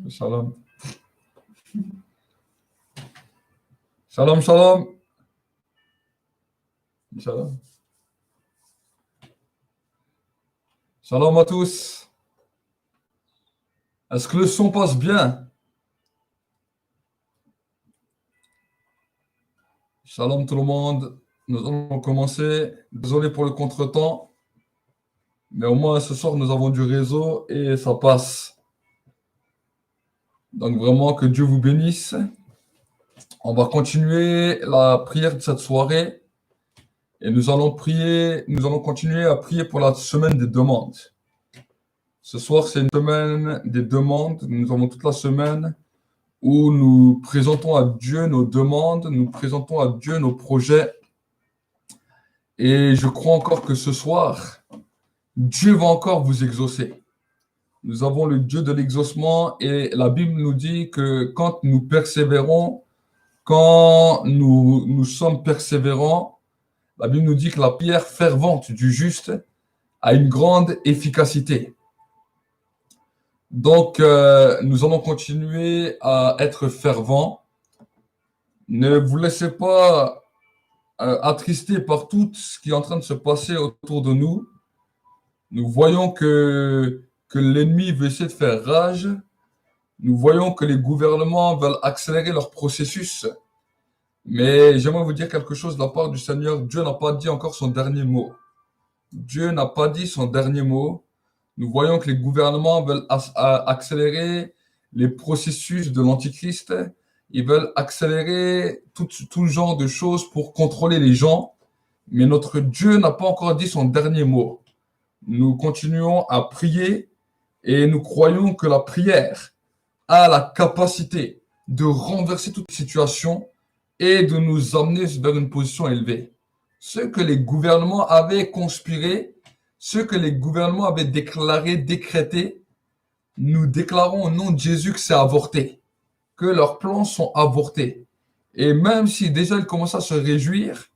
Shalom. Shalom, shalom. Shalom. Shalom à tous. Est-ce que le son passe bien? Shalom tout le monde. Nous allons commencer. Désolé pour le contretemps. Mais au moins ce soir, nous avons du réseau et ça passe. Donc vraiment, que Dieu vous bénisse. On va continuer la prière de cette soirée. Et nous allons continuer à prier pour la semaine des demandes. Ce soir, c'est une semaine des demandes. Nous avons toute la semaine où nous présentons à Dieu nos demandes, nous présentons à Dieu nos projets. Et je crois encore que ce soir, Dieu va encore vous exaucer. Nous avons le Dieu de l'exaucement et la Bible nous dit que quand nous persévérons, quand nous sommes persévérants, la Bible nous dit que la prière fervente du juste a une grande efficacité. Donc, nous allons continuer à être fervents. Ne vous laissez pas attristés par tout ce qui est en train de se passer autour de nous. Nous voyons que l'ennemi veut essayer de faire rage. Nous voyons que les gouvernements veulent accélérer leur processus. Mais j'aimerais vous dire quelque chose de la part du Seigneur. Dieu n'a pas dit encore son dernier mot. Dieu n'a pas dit son dernier mot. Nous voyons que les gouvernements veulent accélérer les processus de l'Antichrist. Ils veulent accélérer tout genre de choses pour contrôler les gens. Mais notre Dieu n'a pas encore dit son dernier mot. Nous continuons à prier et nous croyons que la prière a la capacité de renverser toute situation et de nous amener vers une position élevée. Ce que les gouvernements avaient conspiré, ce que les gouvernements avaient déclaré, décrété, nous déclarons au nom de Jésus que c'est avorté, que leurs plans sont avortés. Et même si déjà ils commencent à se réjouir,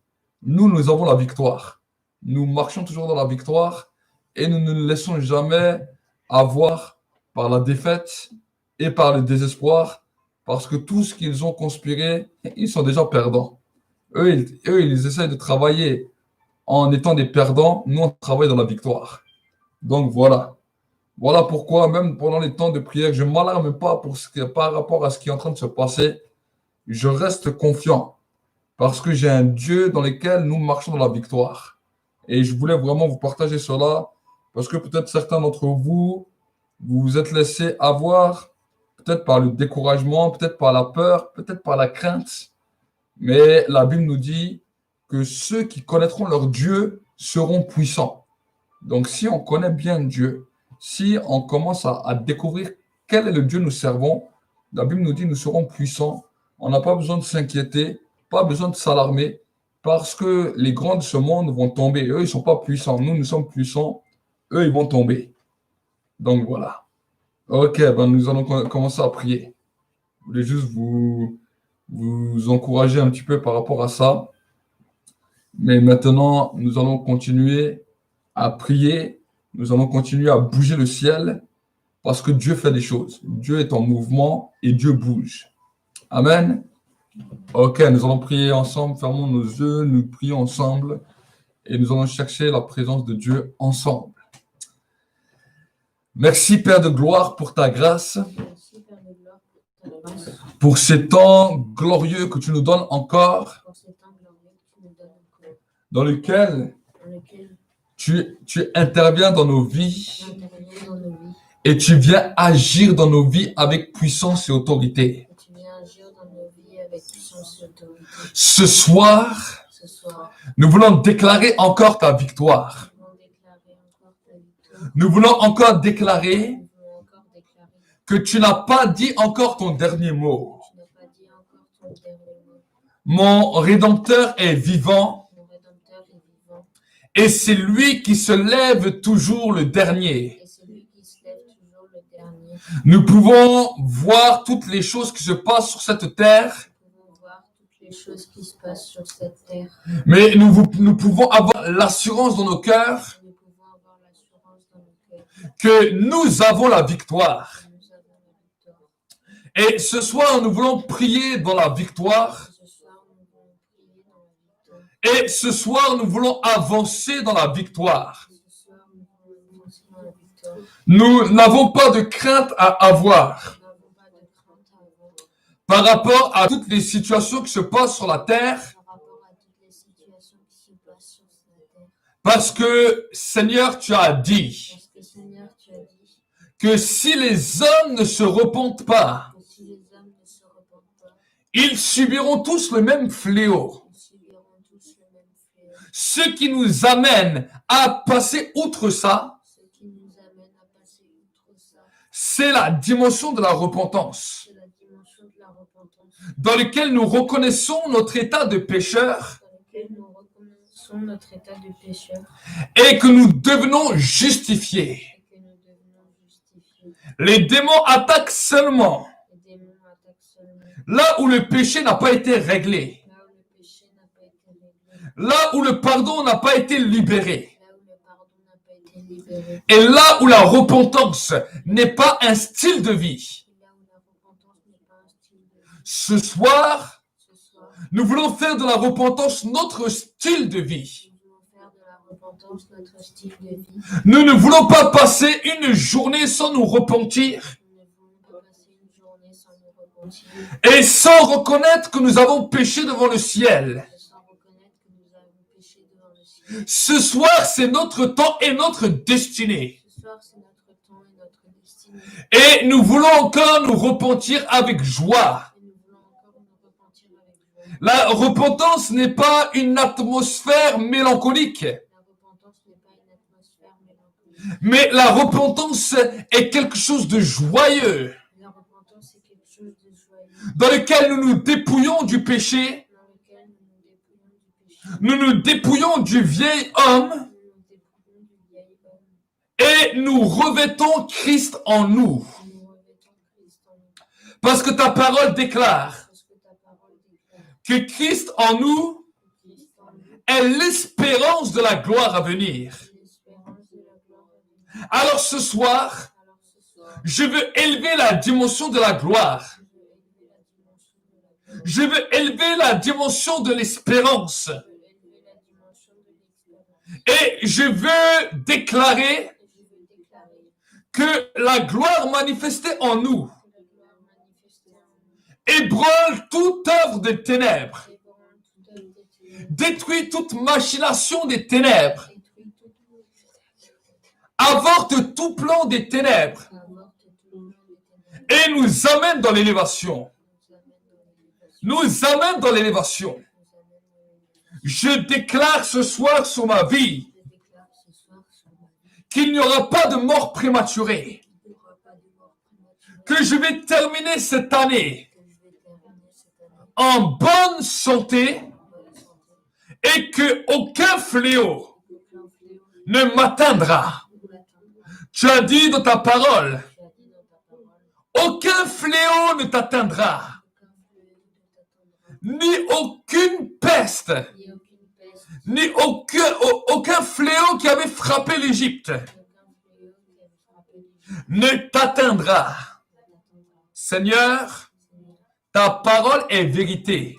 nous avons la victoire. Nous marchons toujours dans la victoire et nous ne nous laissons jamais avoir par la défaite et par le désespoir, parce que tout ce qu'ils ont conspiré, ils sont déjà perdants. Eux, ils essayent de travailler en étant des perdants. Nous, on travaille dans la victoire. Donc voilà. Voilà pourquoi, même pendant les temps de prière, je ne m'alarme pas par rapport à ce qui est en train de se passer. Je reste confiant parce que j'ai un Dieu dans lequel nous marchons dans la victoire. Et je voulais vraiment vous partager cela parce que peut-être certains d'entre vous, vous vous êtes laissés avoir, peut-être par le découragement, peut-être par la peur, peut-être par la crainte. Mais la Bible nous dit que ceux qui connaîtront leur Dieu seront puissants. Donc si on connaît bien Dieu, si on commence à découvrir quel est le Dieu que nous servons, la Bible nous dit que nous serons puissants. On n'a pas besoin de s'inquiéter, pas besoin de s'alarmer, parce que les grands de ce monde vont tomber. Eux, ils ne sont pas puissants. Nous sommes puissants. Eux, ils vont tomber. Donc voilà. Ok, nous allons commencer à prier. Je voulais juste vous encourager un petit peu par rapport à ça. Mais maintenant, nous allons continuer à prier. Nous allons continuer à bouger le ciel parce que Dieu fait des choses. Dieu est en mouvement et Dieu bouge. Amen. Ok, nous allons prier ensemble. Fermons nos yeux, nous prions ensemble et nous allons chercher la présence de Dieu ensemble. Merci Père de gloire pour ta grâce. Pour ces temps glorieux que tu nous donnes encore, dans lequel tu interviens dans nos vies et tu viens agir dans nos vies avec puissance et autorité. Ce soir, nous voulons déclarer encore ta victoire. Nous voulons encore déclarer que tu n'as pas dit encore ton dernier mot. Mon Rédempteur est vivant et c'est lui qui se lève toujours le dernier. Nous pouvons voir toutes les choses qui se passent sur cette terre, mais nous pouvons avoir l'assurance dans nos cœurs que nous avons la victoire. Et ce soir, nous voulons prier dans la victoire. Et ce soir, nous voulons avancer dans la victoire. Nous n'avons pas de crainte à avoir par rapport à toutes les situations qui se passent sur la terre. Parce que, Seigneur, tu as dit que si les hommes ne se repentent pas, ils subiront tous le même fléau. Ce qui nous amène à passer outre ça, c'est la dimension de la repentance, dans laquelle nous reconnaissons notre état de pécheur et que nous devenons justifiés. Les démons attaquent seulement là où le péché n'a pas été réglé, là où le pardon n'a pas été libéré, et là où la repentance n'est pas un style de vie. Ce soir, nous voulons faire de la repentance notre style de vie. Nous ne voulons pas passer une journée sans nous repentir et sans reconnaître que nous avons péché devant le ciel. Ce soir, c'est notre temps et notre destinée. Et nous voulons encore nous repentir avec joie. La repentance n'est pas une atmosphère mélancolique. Mais la repentance est quelque chose de joyeux, dans lequel nous nous dépouillons du péché, nous nous dépouillons du vieil homme et nous revêtons Christ en nous. Parce que ta parole déclare que Christ en nous est l'espérance de la gloire à venir. Alors ce soir, je veux élever la dimension de la gloire. Je veux élever la dimension de l'espérance. Et je veux déclarer que la gloire manifestée en nous ébranle toute œuvre des ténèbres, détruit toute machination des ténèbres, avorte tout plan des ténèbres et nous amène dans l'élévation. Nous amène dans l'élévation. Je déclare ce soir sur ma vie qu'il n'y aura pas de mort prématurée, que je vais terminer cette année en bonne santé et que aucun fléau ne m'atteindra. Tu as dit dans ta parole, aucun fléau ne t'atteindra, ni aucune peste, ni aucun fléau qui avait frappé l'Égypte ne t'atteindra. Seigneur, ta parole est vérité.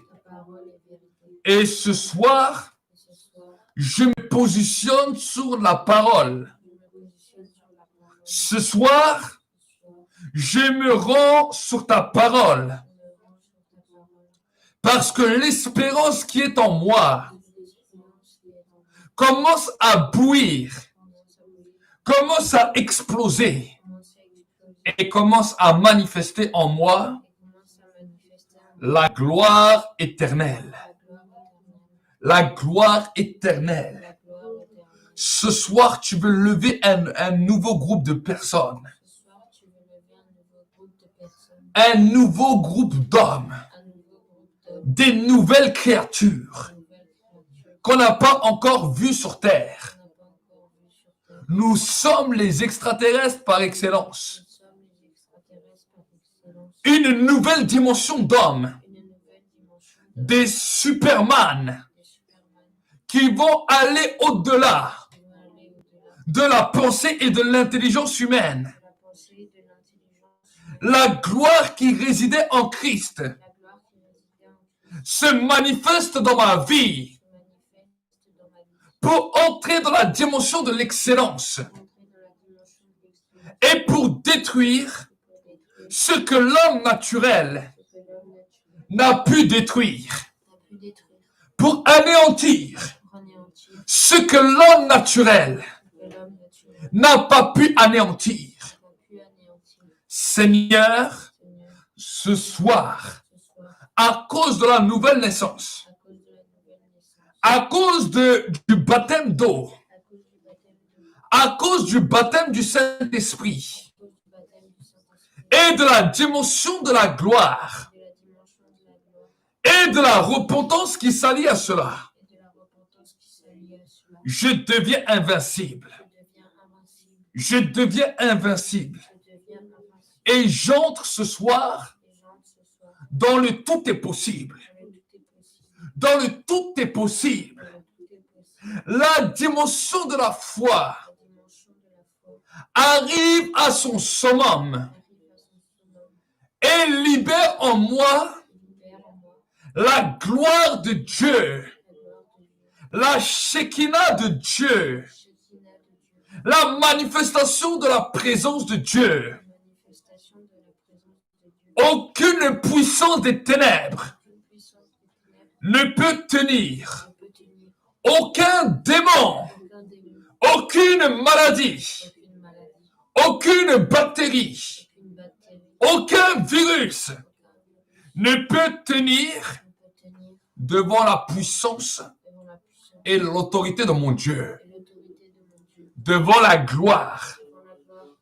Et ce soir, je me positionne sur la parole. Ce soir, je me rends sur ta parole. Parce que l'espérance qui est en moi commence à bouillir, commence à exploser et commence à manifester en moi la gloire éternelle. La gloire éternelle. Ce soir, tu veux lever un nouveau groupe de personnes. Un nouveau groupe d'hommes. Des nouvelles créatures qu'on n'a pas encore vues sur Terre. Nous sommes les extraterrestres par excellence. Une nouvelle dimension d'hommes. Des Superman qui vont aller au-delà de la pensée et de l'intelligence humaine. La gloire qui résidait en Christ se manifeste dans ma vie pour entrer dans la dimension de l'excellence et pour détruire ce que l'homme naturel n'a pu détruire, pour anéantir ce que l'homme naturel n'a pas pu anéantir. Seigneur, ce soir, à cause de la nouvelle naissance, à cause du baptême d'eau, à cause du baptême du Saint-Esprit et de la dimension de la gloire et de la repentance qui s'allie à cela, je deviens invincible. Je deviens invincible. Et j'entre ce soir dans le tout est possible. Dans le tout est possible. La dimension de la foi arrive à son summum et libère en moi la gloire de Dieu, la Shekinah de Dieu, la manifestation de la présence de Dieu. Aucune puissance des ténèbres ne peut tenir. Aucun démon, aucune maladie, aucune bactérie, aucun virus ne peut tenir devant la puissance et l'autorité de mon Dieu, devant la gloire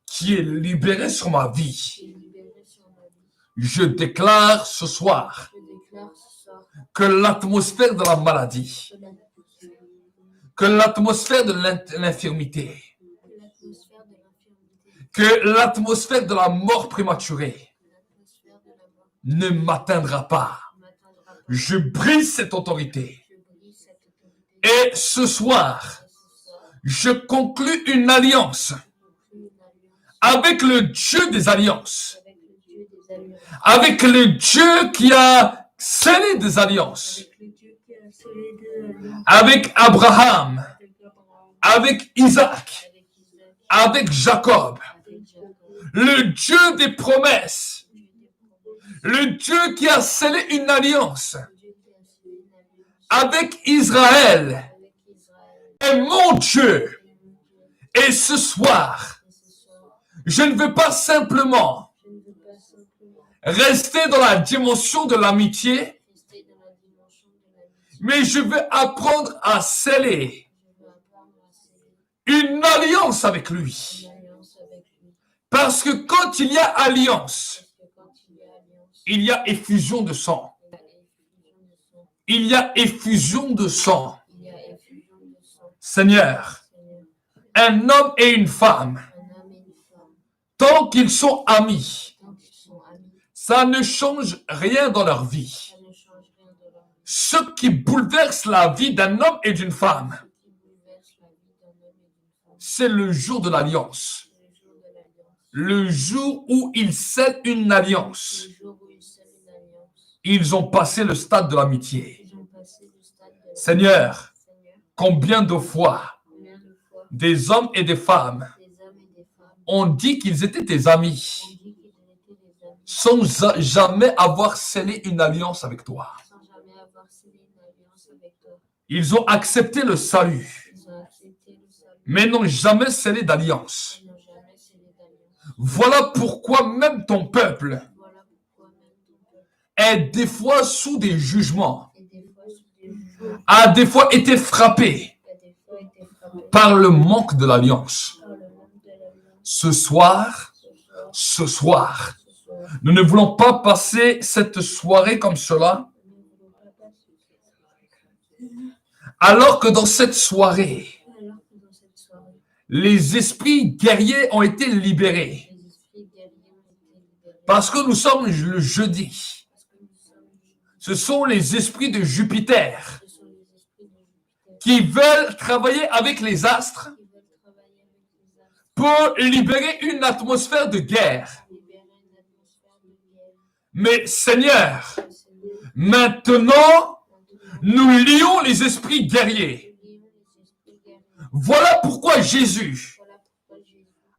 qui est libérée sur ma vie. Je déclare ce soir que l'atmosphère de la maladie, que l'atmosphère de l'infirmité, que l'atmosphère de la mort prématurée ne m'atteindra pas. Je brise cette autorité. Et ce soir, je conclus une alliance avec le Dieu des alliances, avec le Dieu qui a scellé des alliances, avec Abraham, avec Isaac, avec Jacob, le Dieu des promesses, le Dieu qui a scellé une alliance avec Israël est mon Dieu. Et ce soir, je ne veux pas simplement rester dans la dimension de l'amitié, mais je veux apprendre à sceller une alliance avec lui. Parce que quand il y a alliance, il y a effusion de sang. Il y a effusion de sang. Seigneur, un homme et une femme, tant qu'ils sont amis, ça ne change rien dans leur vie. Ce qui bouleverse la vie d'un homme et d'une femme, c'est le jour de l'alliance. Le jour où ils scellent une alliance. Ils ont passé le stade de l'amitié. Seigneur, combien de fois des hommes et des femmes ont dit qu'ils étaient tes amis sans jamais avoir scellé une alliance avec toi. Ils ont accepté le salut, mais n'ont jamais scellé d'alliance. Voilà pourquoi même ton peuple est des fois sous des jugements, a des fois été frappé par le manque de l'alliance. Ce soir, nous ne voulons pas passer cette soirée comme cela, alors que dans cette soirée, les esprits guerriers ont été libérés. Parce que nous sommes le jeudi. Ce sont les esprits de Jupiter qui veulent travailler avec les astres pour libérer une atmosphère de guerre. Mais Seigneur, maintenant, nous lions les esprits guerriers. Voilà pourquoi Jésus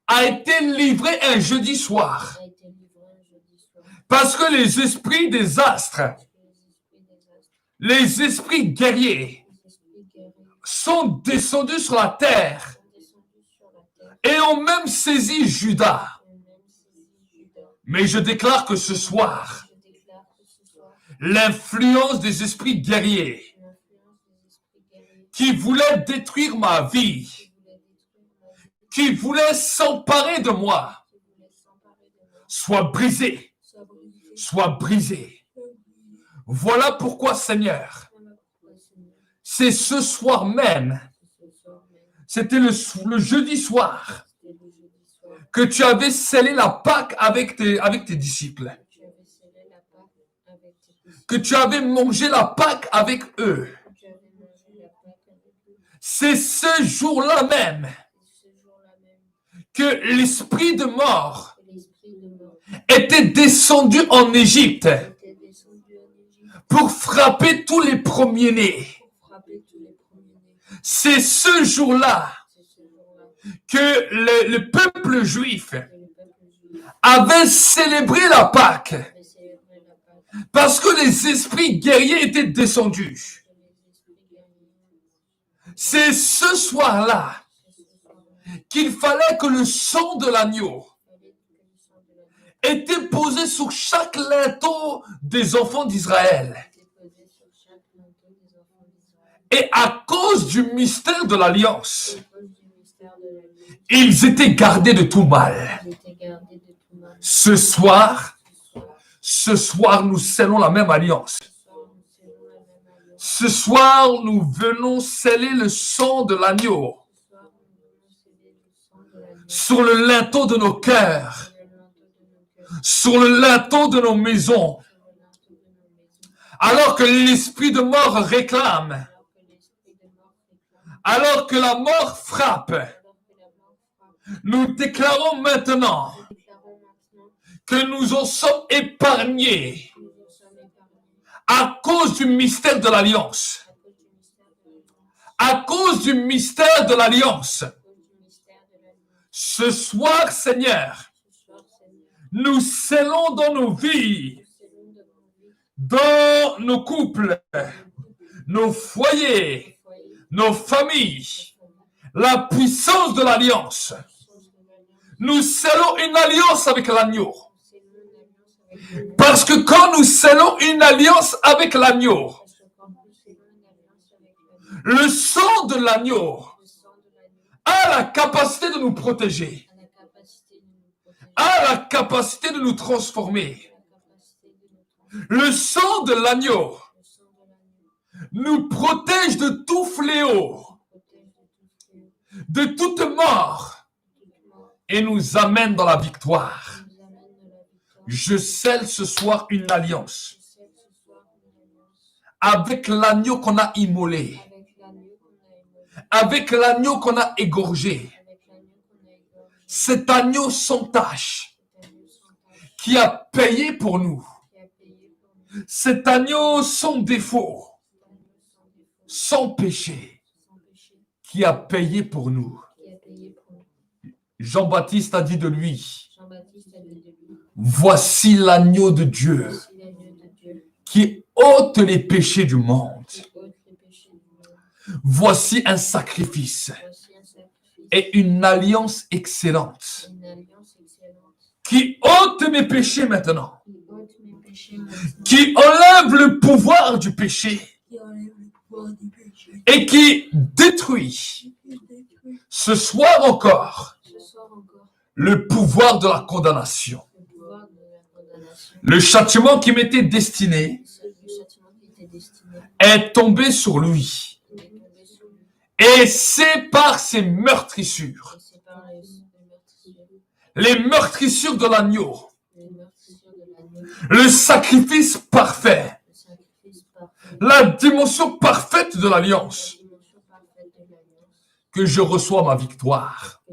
a été livré un jeudi soir. Parce que les esprits des astres, les esprits guerriers, sont descendus sur la terre et ont même saisi Judas. Mais je déclare que ce soir, l'influence des esprits guerriers qui voulaient détruire ma vie, qui voulaient s'emparer de moi, soit brisée, soit brisée. Voilà pourquoi, Seigneur, c'est ce soir même, c'était le jeudi soir, que tu avais scellé la Pâque avec tes disciples, que tu avais mangé la Pâque avec eux. C'est ce jour-là même que l'esprit de mort était descendu en Égypte pour frapper tous les premiers-nés. C'est ce jour-là que le peuple juif avait célébré la Pâque parce que les esprits guerriers étaient descendus. C'est ce soir-là qu'il fallait que le sang de l'agneau était posé sur chaque linteau des enfants d'Israël. Et à cause du mystère de l'alliance, ils étaient gardés de tout mal. Ce soir, nous scellons la même alliance. Ce soir, nous venons sceller le sang de l'agneau sur le linteau de nos cœurs, sur le linteau de nos maisons. Alors que l'esprit de mort réclame, alors que la mort frappe, nous déclarons maintenant que nous en sommes épargnés à cause du mystère de l'alliance. À cause du mystère de l'alliance. Ce soir, Seigneur, nous scellons dans nos vies, dans nos couples, nos foyers, nos familles, la puissance de l'alliance. Nous scellons une alliance avec l'agneau. Parce que quand nous scellons une alliance avec l'agneau, le sang de l'agneau a la capacité de nous protéger, a la capacité de nous transformer. Le sang de l'agneau nous protège de tout fléau, de toute mort, et nous amène dans la victoire. Je scelle ce soir une alliance avec l'agneau qu'on a immolé, avec l'agneau qu'on a égorgé. Cet agneau sans tache qui a payé pour nous. Cet agneau sans défaut, sans péché, qui a payé pour nous. Jean-Baptiste a dit de lui, voici l'agneau de Dieu qui ôte les péchés du monde. Voici un sacrifice et une alliance excellente qui ôte mes péchés maintenant, qui enlève le pouvoir du péché et qui détruit ce soir encore le pouvoir de la condamnation. Le châtiment qui m'était destiné est tombé sur lui. Et c'est par ses meurtrissures, les meurtrissures de l'agneau, le sacrifice parfait, la dimension parfaite de l'alliance, que je reçois ma victoire.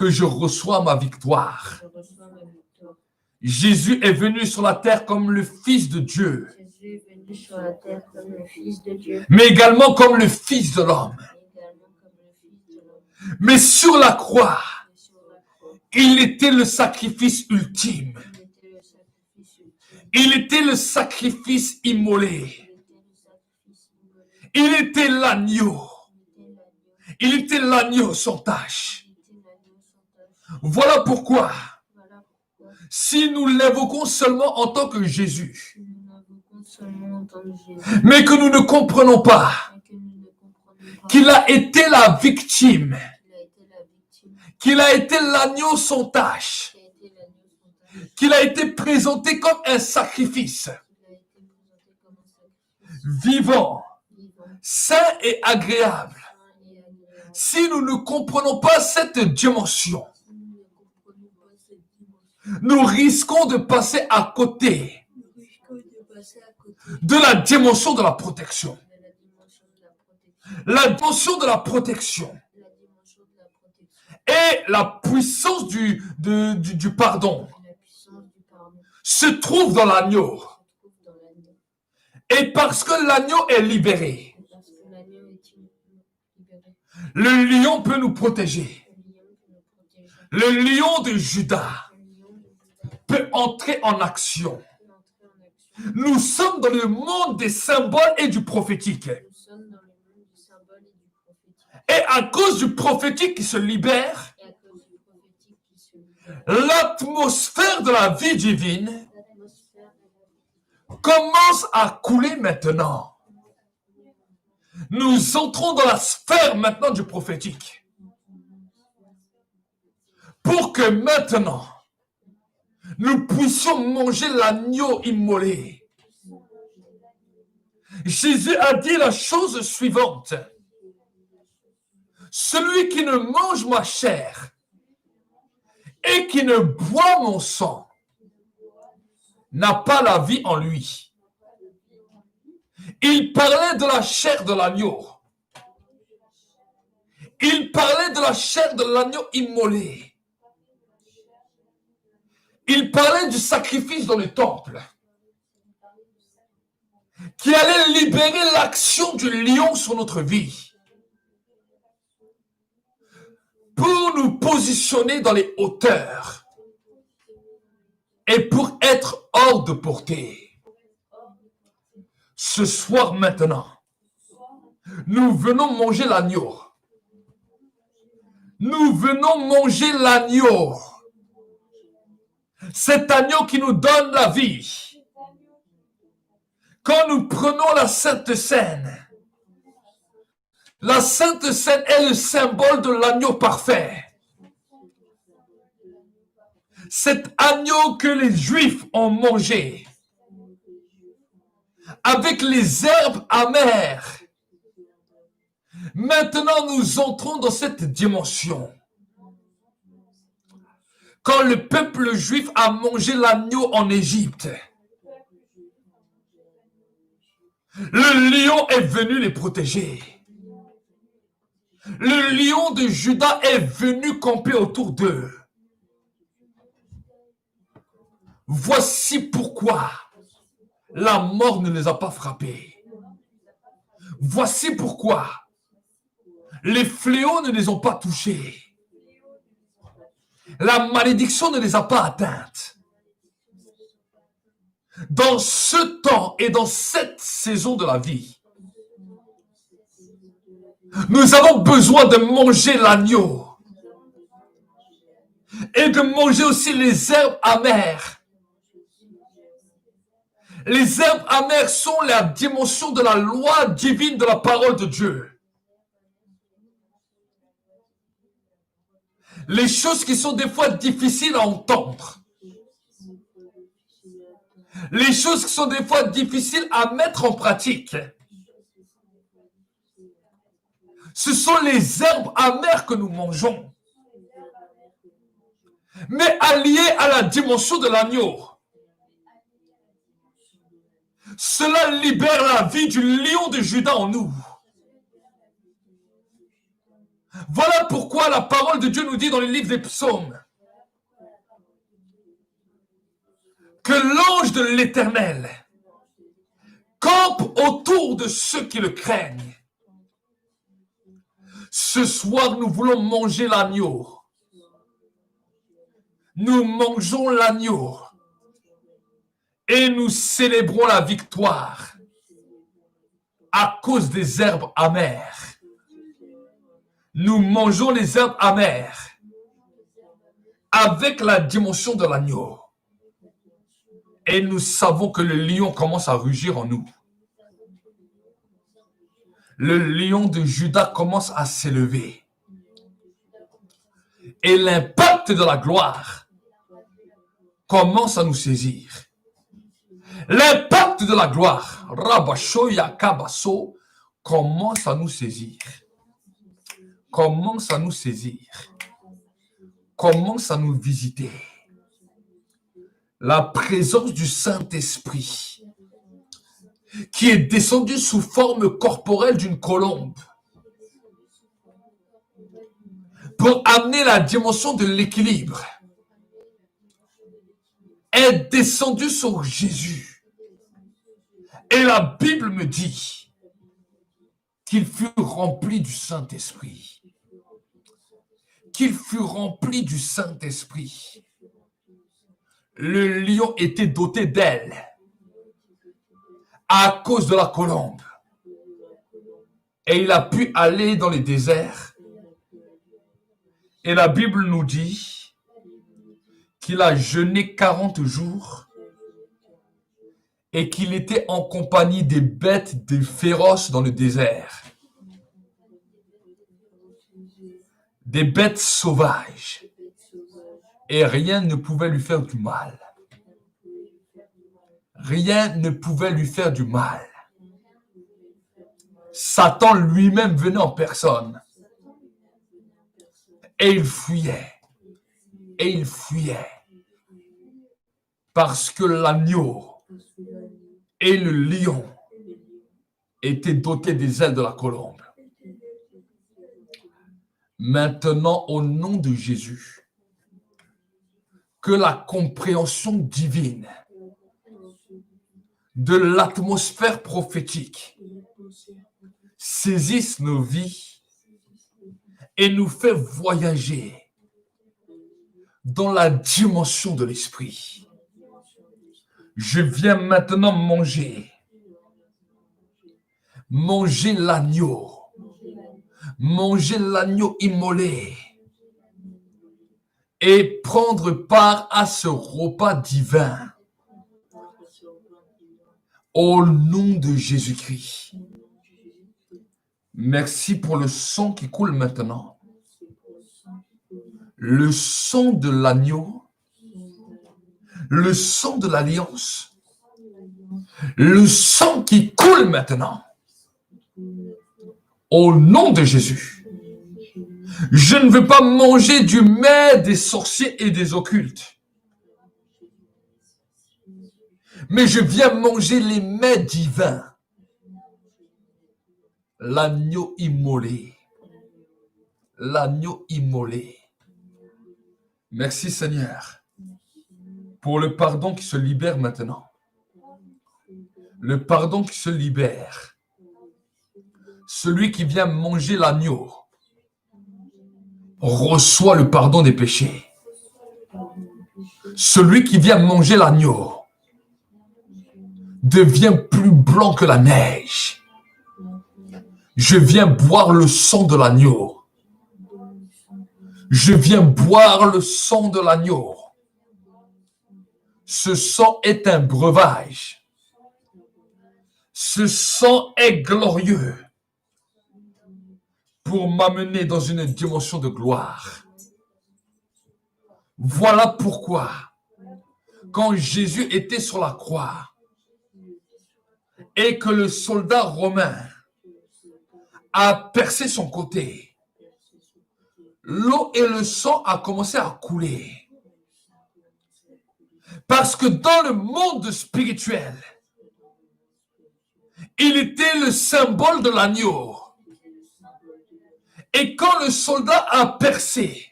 que je reçois ma victoire. je reçois ma victoire. Jésus est venu sur la terre comme le Fils de Dieu, Jésus est venu sur la terre comme le Fils de Dieu, mais également comme le Fils de l'homme. mais également comme le Fils de l'homme. Mais sur la croix, Mais sur la croix, il était le sacrifice ultime. il était le sacrifice ultime. Il était le sacrifice immolé. Il était le sacrifice immolé. Il était l'agneau. Il était l'agneau. Il était l'agneau sans tache. Il était l'agneau sans tache. Voilà pourquoi, Voilà pourquoi, si nous l'évoquons seulement en tant que Jésus, si nous l'invoquons seulement en tant que Jésus, mais que nous ne comprenons pas mais que nous ne comprenons pas qu'il a été la victime, qu'il a été la victime, qu'il a été l'agneau sans tache, qu'il a été l'agneau sans tache, qu'il a été présenté comme un sacrifice qu'il a été présenté comme un sacrifice vivant, vivant, sain et agréable. saint et agréable. Si nous ne comprenons pas cette dimension, Si nous ne comprenons pas cette dimension, nous risquons de passer à côté nous risquons de passer à côté de la dimension de la protection. de la dimension de la protection. La dimension de la protection La dimension de la protection et la puissance du pardon et la puissance du pardon se trouve dans l'agneau. se trouve dans l'agneau. Et parce que l'agneau est libéré, Et parce que l'agneau est libéré, le lion peut nous protéger. le lion peut nous protéger. Le lion de Juda Le lion de Juda peut entrer en action. peut entrer en action. Nous sommes dans le monde des symboles et du prophétique. Nous sommes dans le monde du symbole et du prophétique. Et à cause du prophétique qui se libère, Et à cause du prophétique qui se libère, l'atmosphère de la vie divine l'atmosphère de la vie commence à couler maintenant. Nous entrons dans la sphère maintenant du prophétique. Pour que maintenant, nous puissions manger l'agneau immolé. Jésus a dit la chose suivante. Celui qui ne mange ma chair et qui ne boit mon sang n'a pas la vie en lui. Il parlait de la chair de l'agneau. Il parlait de la chair de l'agneau immolé. Il parlait du sacrifice dans le temple qui allait libérer l'action du lion sur notre vie pour nous positionner dans les hauteurs et pour être hors de portée. Ce soir maintenant, nous venons manger l'agneau. Nous venons manger l'agneau. Cet agneau qui nous donne la vie. Quand nous prenons la Sainte Seine, la Sainte Seine est le symbole de l'agneau parfait. Cet agneau que les Juifs ont mangé avec les herbes amères. Maintenant, nous entrons dans cette dimension. Quand le peuple juif a mangé l'agneau en Égypte, le lion est venu les protéger. Le lion de Juda est venu camper autour d'eux. Voici pourquoi la mort ne les a pas frappés. Voici pourquoi les fléaux ne les ont pas touchés. La malédiction ne les a pas atteintes. Dans ce temps et dans cette saison de la vie, nous avons besoin de manger l'agneau et de manger aussi les herbes amères. Les herbes amères sont la dimension de la loi divine de la parole de Dieu. Les choses qui sont des fois difficiles à entendre. Les choses qui sont des fois difficiles à mettre en pratique. Ce sont les herbes amères que nous mangeons. Mais alliées à la dimension de l'agneau. Cela libère la vie du lion de Juda en nous. Voilà pourquoi la parole de Dieu nous dit dans les livres des psaumes que l'ange de l'Éternel campe autour de ceux qui le craignent. Ce soir, nous voulons manger l'agneau. Nous mangeons l'agneau et nous célébrons la victoire à cause des herbes amères. Nous mangeons les herbes amères avec la dimension de l'agneau. Et nous savons que le lion commence à rugir en nous. Le lion de Juda commence à s'élever. Et l'impact de la gloire commence à nous saisir. L'impact de la gloire, Rabashoya Kabaso, commence à nous saisir. Commence à nous saisir. Commence à nous visiter. La présence du Saint-Esprit qui est descendu sous forme corporelle d'une colombe pour amener la dimension de l'équilibre est descendu sur Jésus. Et la Bible me dit qu'il fut rempli du Saint-Esprit. Qu'il fut rempli du Saint-Esprit. Le lion était doté d'ailes à cause de la colombe. Et il a pu aller dans les déserts. Et la Bible nous dit qu'il a jeûné 40 jours et qu'il était en compagnie des bêtes, des féroces dans le désert. Des bêtes sauvages. Et rien ne pouvait lui faire du mal. Rien ne pouvait lui faire du mal. Satan lui-même venait en personne. Et il fuyait. Et il fuyait. Parce que l'agneau et le lion étaient dotés des ailes de la colombe. Maintenant, au nom de Jésus, que la compréhension divine de l'atmosphère prophétique saisisse nos vies et nous fait voyager dans la dimension de l'esprit. Je viens maintenant manger l'agneau, manger l'agneau immolé et prendre part à ce repas divin au nom de Jésus-Christ. Merci pour le sang qui coule maintenant. Le sang de l'agneau, le sang de l'alliance, le sang qui coule maintenant. Au nom de Jésus. Je ne veux pas manger du mets des sorciers et des occultes. Mais je viens manger les mets divins. L'agneau immolé. L'agneau immolé. Merci Seigneur pour le pardon qui se libère maintenant. Le pardon qui se libère. Celui qui vient manger l'agneau reçoit le pardon des péchés. Celui qui vient manger l'agneau devient plus blanc que la neige. Je viens boire le sang de l'agneau. Je viens boire le sang de l'agneau. Ce sang est un breuvage. Ce sang est glorieux pour m'amener dans une dimension de gloire. Voilà pourquoi, quand Jésus était sur la croix et que le soldat romain a percé son côté, l'eau et le sang a commencé à couler. Parce que dans le monde spirituel, il était le symbole de l'agneau. Et quand le soldat a percé,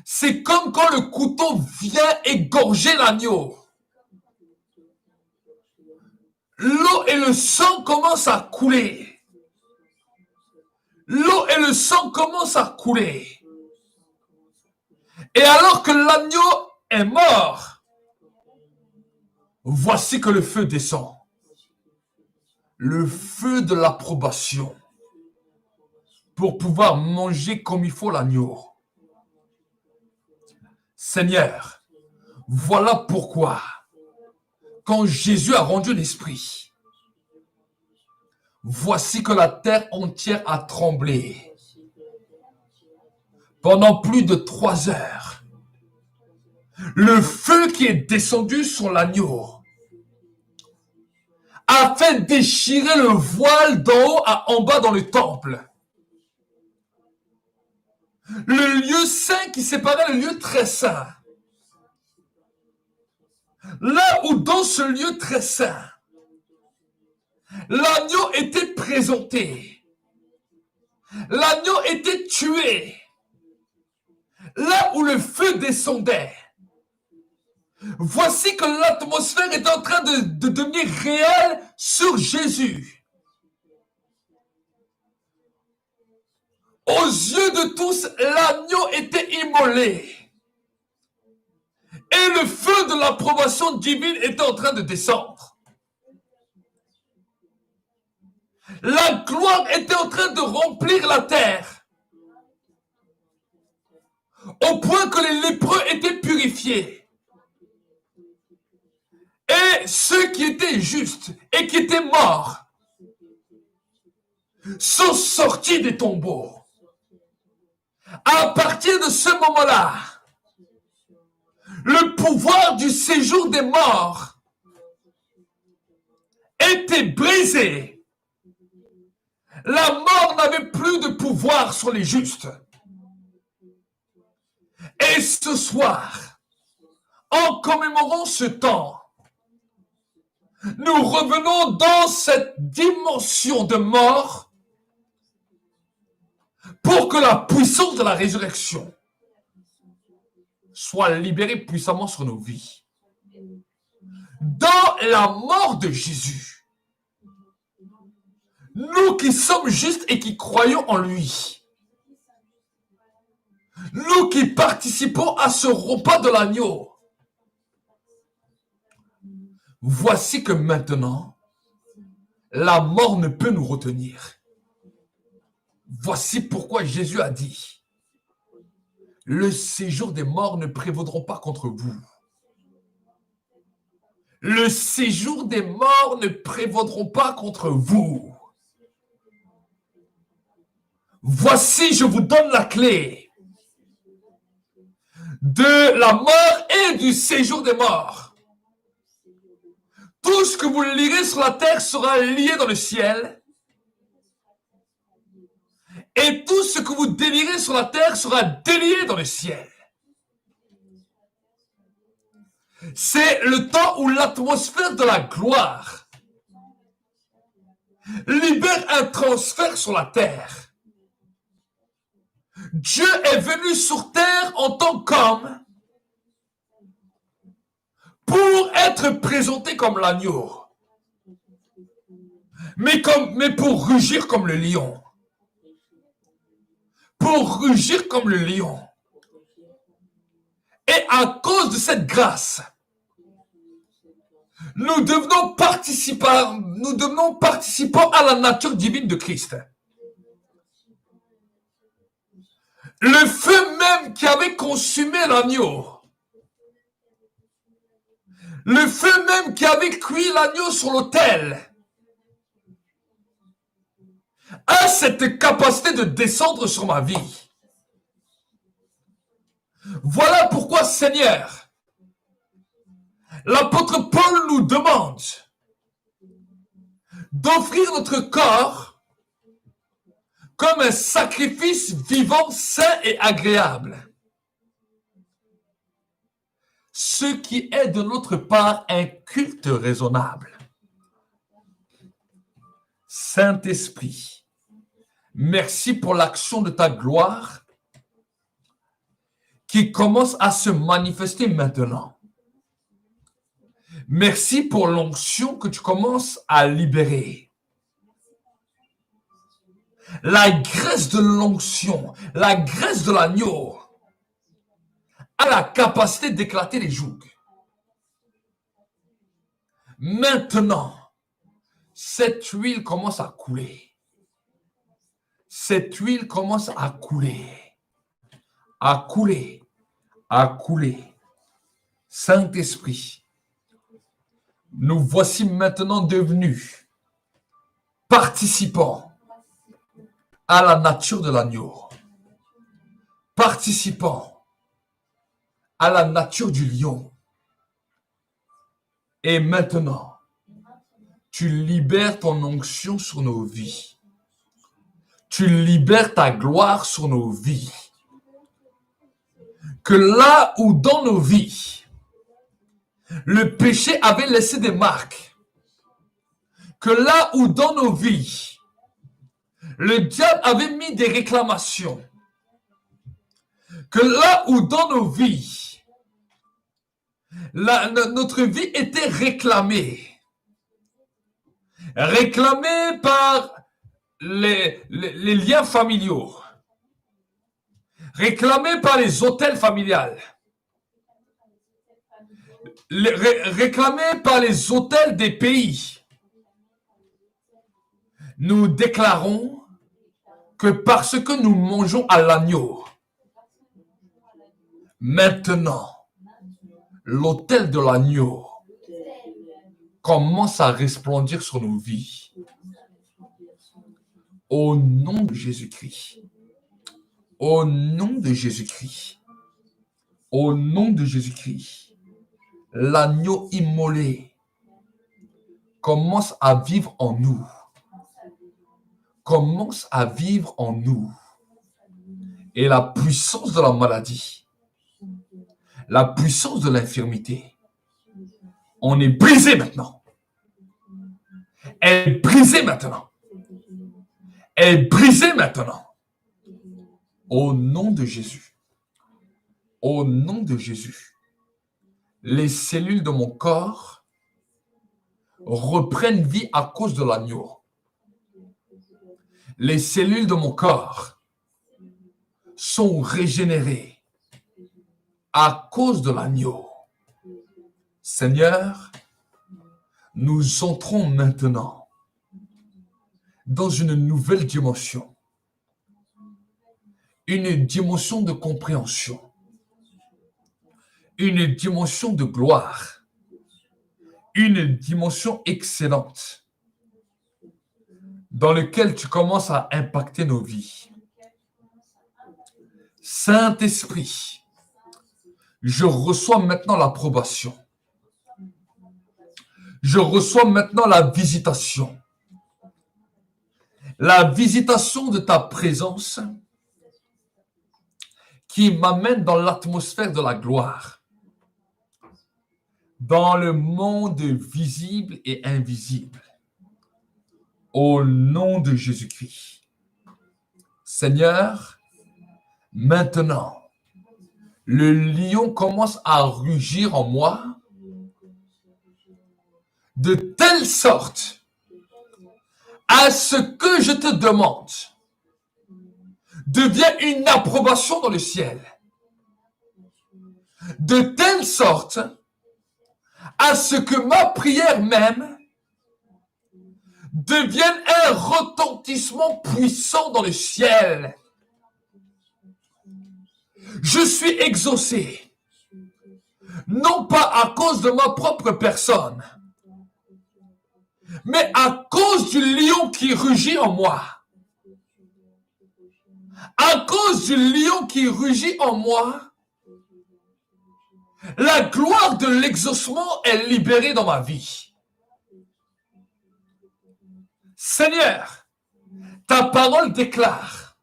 c'est comme quand le couteau vient égorger l'agneau. L'eau et le sang commencent à couler. L'eau et le sang commencent à couler. Et alors que l'agneau est mort, voici que le feu descend. Le feu de l'approbation pour pouvoir manger comme il faut l'agneau. Seigneur, voilà pourquoi, quand Jésus a rendu l'esprit, voici que la terre entière a tremblé. Pendant plus de 3 heures, le feu qui est descendu sur l'agneau a fait déchirer le voile d'en haut à en bas dans le temple. Le lieu saint qui séparait le lieu très saint. Là où dans ce lieu très saint, l'agneau était présenté. L'agneau était tué. Là où le feu descendait. Voici que l'atmosphère est en train de devenir réelle sur Jésus. Aux yeux de tous, l'agneau était immolé. Et le feu de l'approbation divine était en train de descendre. La gloire était en train de remplir la terre. Au point que les lépreux étaient purifiés. Et ceux qui étaient justes et qui étaient morts sont sortis des tombeaux. À partir de ce moment-là, le pouvoir du séjour des morts était brisé. La mort n'avait plus de pouvoir sur les justes. Et ce soir, en commémorant ce temps, nous revenons dans cette dimension de mort pour que la puissance de la résurrection soit libérée puissamment sur nos vies. Dans la mort de Jésus, nous qui sommes justes et qui croyons en lui, nous qui participons à ce repas de l'agneau, voici que maintenant, la mort ne peut nous retenir. Voici pourquoi Jésus a dit, le séjour des morts ne prévaudront pas contre vous. Le séjour des morts ne prévaudront pas contre vous. Voici, je vous donne la clé de la mort et du séjour des morts. Tout ce que vous lirez sur la terre sera lié dans le ciel. Et tout ce que vous délirez sur la terre sera délié dans le ciel. C'est le temps où l'atmosphère de la gloire libère un transfert sur la terre. Dieu est venu sur terre en tant qu'homme pour être présenté comme l'agneau, mais pour rugir comme le lion. Pour rugir comme le lion. Et à cause de cette grâce, nous devenons participants à la nature divine de Christ. Le feu même qui avait consumé l'agneau, le feu même qui avait cuit l'agneau sur l'autel, a cette capacité de descendre sur ma vie. Voilà pourquoi, Seigneur, l'apôtre Paul nous demande d'offrir notre corps comme un sacrifice vivant, saint et agréable. Ce qui est de notre part un culte raisonnable. Saint-Esprit, Merci pour l'action de ta gloire qui commence à se manifester maintenant. Merci pour l'onction que tu commences à libérer. La graisse de l'onction, la graisse de l'agneau a la capacité d'éclater les jougs. Maintenant, cette huile commence à couler. Cette huile commence à couler. À couler. À couler. Saint-Esprit, nous voici maintenant devenus participants à la nature de l'agneau. Participants à la nature du lion. Et maintenant, tu libères ton onction sur nos vies. Tu libères ta gloire sur nos vies. Que là où dans nos vies, le péché avait laissé des marques, que là où dans nos vies, le diable avait mis des réclamations, que là où dans nos vies, notre vie était réclamée par les liens familiaux, réclamée par les hôtels familiales, réclamée par les hôtels des pays. Nous déclarons que parce que nous mangeons à l'agneau, maintenant, l'autel de l'agneau commence à resplendir sur nos vies. Au nom de Jésus-Christ. Au nom de Jésus-Christ. Au nom de Jésus-Christ. L'agneau immolé commence à vivre en nous. Commence à vivre en nous. Et la puissance de la maladie, la puissance de l'infirmité, on est brisé maintenant. Elle est brisée maintenant. Elle est brisée maintenant. Au nom de Jésus. Au nom de Jésus. Les cellules de mon corps reprennent vie à cause de l'agneau. Les cellules de mon corps sont régénérées à cause de l'agneau. Seigneur, nous entrons maintenant dans une nouvelle dimension. Une dimension de compréhension. Une dimension de gloire. Une dimension excellente dans laquelle tu commences à impacter nos vies. Saint-Esprit, je reçois maintenant l'approbation. Je reçois maintenant la visitation. La visitation de ta présence qui m'amène dans l'atmosphère de la gloire. Dans le monde visible et invisible. Au nom de Jésus-Christ. Seigneur, maintenant, le lion commence à rugir en moi de telle sorte à ce que je te demande devient une approbation dans le ciel. De telle sorte à ce que ma prière même devienne un retentissement puissant dans le ciel. Je suis exaucé, non pas à cause de ma propre personne, mais à cause du lion qui rugit en moi. À cause du lion qui rugit en moi, la gloire de l'exaucement est libérée dans ma vie. Seigneur, ta parole déclare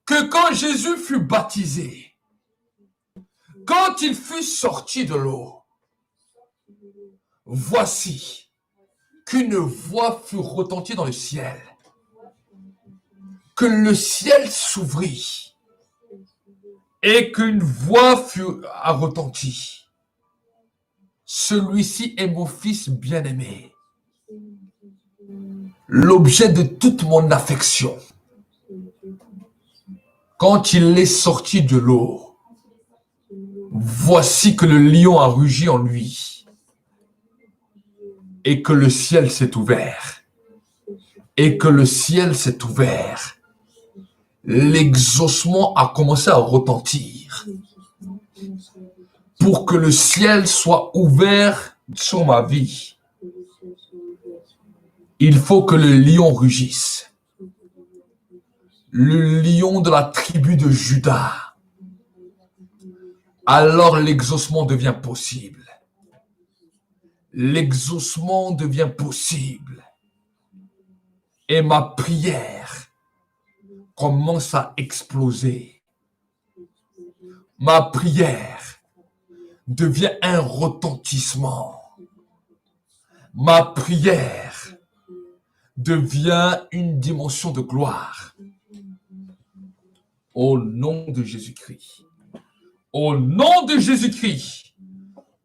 que quand Jésus fut baptisé, quand il fut sorti de l'eau, voici qu'une voix fut retentie dans le ciel. que le ciel s'ouvrit et qu'une voix a retenti. Celui-ci est mon fils bien-aimé, l'objet de toute mon affection. Quand il est sorti de l'eau, voici que le lion a rugi en lui et que le ciel s'est ouvert. Et que le ciel s'est ouvert. L'exaucement a commencé à retentir. Pour que le ciel soit ouvert sur ma vie, il faut que le lion rugisse. Le lion de la tribu de Juda. Alors l'exaucement devient possible. L'exaucement devient possible. Et ma prière commence à exploser. Ma prière devient un retentissement. Ma prière devient une dimension de gloire. Au nom de Jésus-Christ. Au nom de Jésus-Christ.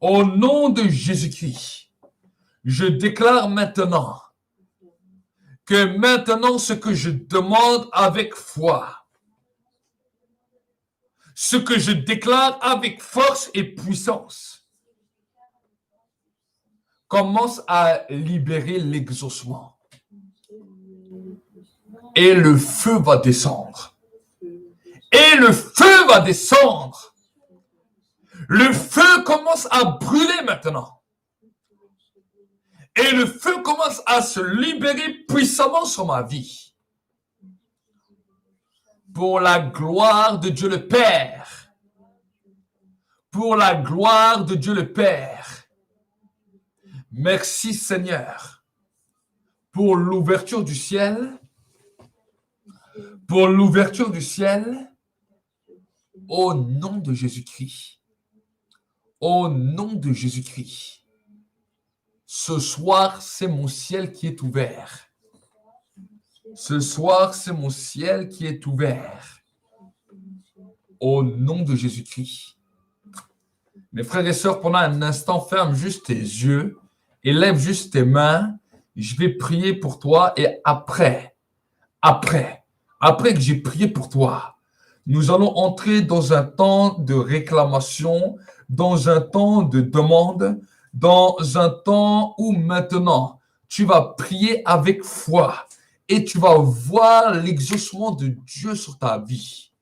Au nom de Jésus-Christ. Je déclare maintenant que maintenant ce que je demande avec foi, ce que je déclare avec force et puissance, commence à libérer l'exaucement. Et le feu va descendre. Et le feu va descendre. Le feu commence à brûler maintenant. Et le feu commence à se libérer puissamment sur ma vie. Pour la gloire de Dieu le Père. Pour la gloire de Dieu le Père. Merci Seigneur. Pour l'ouverture du ciel. Pour l'ouverture du ciel. Au nom de Jésus-Christ. Au nom de Jésus-Christ. Ce soir, c'est mon ciel qui est ouvert. Ce soir, c'est mon ciel qui est ouvert. Au nom de Jésus-Christ. Mes frères et sœurs, pendant un instant, ferme juste tes yeux et lève juste tes mains. Je vais prier pour toi et après que j'ai prié pour toi, nous allons entrer dans un temps de réclamation, dans un temps de demande, dans un temps où maintenant, tu vas prier avec foi et tu vas voir l'exaucement de Dieu sur ta vie.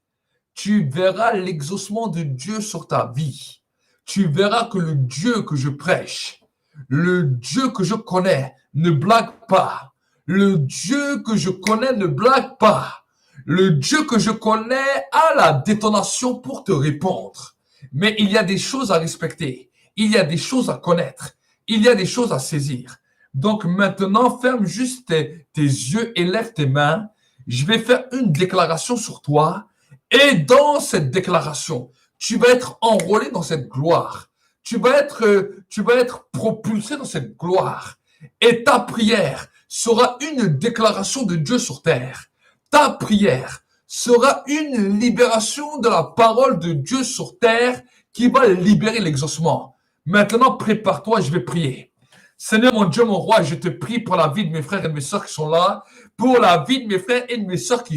Tu verras l'exaucement de Dieu sur ta vie. Tu verras que le Dieu que je prêche, le Dieu que je connais, ne blague pas. Le Dieu que je connais ne blague pas. Le Dieu que je connais a la détonation pour te répondre. Mais il y a des choses à respecter. Il y a des choses à connaître. Il y a des choses à saisir. Donc maintenant, ferme juste tes yeux et lève tes mains. Je vais faire une déclaration sur toi. Et dans cette déclaration, tu vas être enrôlé dans cette gloire. Tu vas être propulsé dans cette gloire. Et ta prière sera une déclaration de Dieu sur terre. Ta prière sera une libération de la parole de Dieu sur terre qui va libérer l'exaucement. Maintenant, prépare-toi, je vais prier. Seigneur, mon Dieu, mon roi, je te prie pour la vie de mes frères et de mes sœurs qui sont là, pour la vie de mes frères et de mes sœurs qui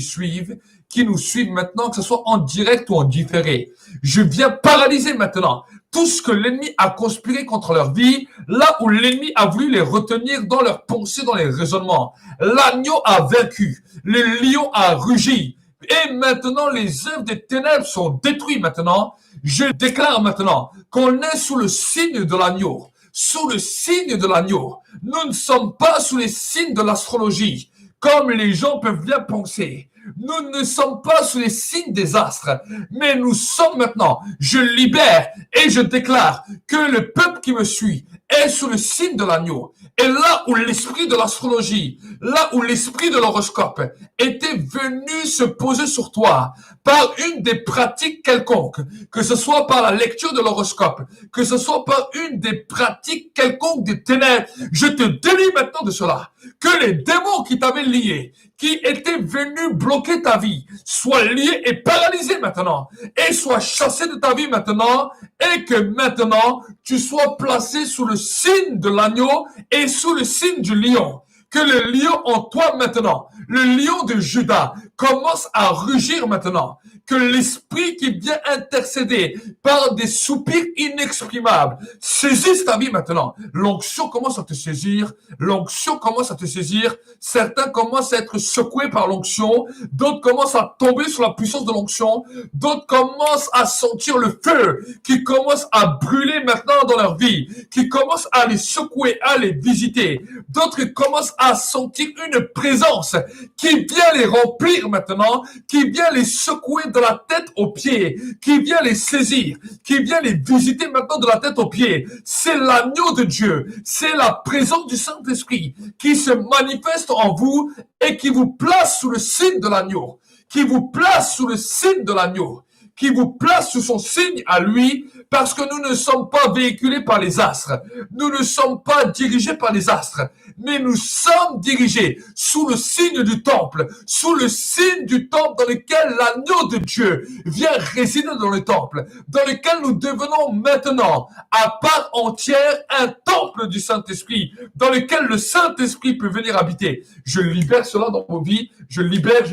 nous suivent maintenant, que ce soit en direct ou en différé. Je viens paralyser maintenant tout ce que l'ennemi a conspiré contre leur vie, là où l'ennemi a voulu les retenir dans leurs pensées, dans les raisonnements. L'agneau a vaincu, le lion a rugi, et maintenant les œuvres des ténèbres sont détruites maintenant. Je déclare maintenant qu'on est sous le signe de l'agneau. Sous le signe de l'agneau. Nous ne sommes pas sous les signes de l'astrologie, comme les gens peuvent bien penser. Nous ne sommes pas sous les signes des astres, mais nous sommes maintenant, je libère et je déclare que le peuple qui me suit est sous le signe de l'agneau. Et là où l'esprit de l'astrologie, là où l'esprit de l'horoscope était venu se poser sur toi par une des pratiques quelconques, que ce soit par la lecture de l'horoscope, que ce soit par une des pratiques quelconques des ténèbres, je te délie maintenant de cela. Que les démons qui t'avaient lié, qui était venu bloquer ta vie soit lié et paralysé maintenant et soit chassé de ta vie maintenant et que maintenant tu sois placé sous le signe de l'agneau et sous le signe du lion. Que le lion en toi maintenant, le lion de Juda, commence à rugir maintenant. Que l'esprit qui vient intercéder par des soupirs inexprimables saisisse ta vie maintenant. L'onction commence à te saisir. L'onction commence à te saisir. Certains commencent à être secoués par l'onction. D'autres commencent à tomber sous la puissance de l'onction. D'autres commencent à sentir le feu qui commence à brûler maintenant dans leur vie, qui commence à les secouer, à les visiter. D'autres commencent à sentir une présence qui vient les remplir maintenant, qui vient les secouer de la tête aux pieds, qui vient les saisir, qui vient les visiter maintenant de la tête aux pieds. C'est l'agneau de Dieu, c'est la présence du Saint-Esprit qui se manifeste en vous et qui vous place sous le signe de l'agneau, qui vous place sous le signe de l'agneau, qui vous place sous son signe à lui, parce que nous ne sommes pas véhiculés par les astres, nous ne sommes pas dirigés par les astres, mais nous sommes dirigés sous le signe du temple, sous le signe du temple dans lequel l'agneau de Dieu vient résider dans le temple, dans lequel nous devenons maintenant à part entière un temple du Saint-Esprit, dans lequel le Saint-Esprit peut venir habiter. Je libère cela dans vos vies, je libère.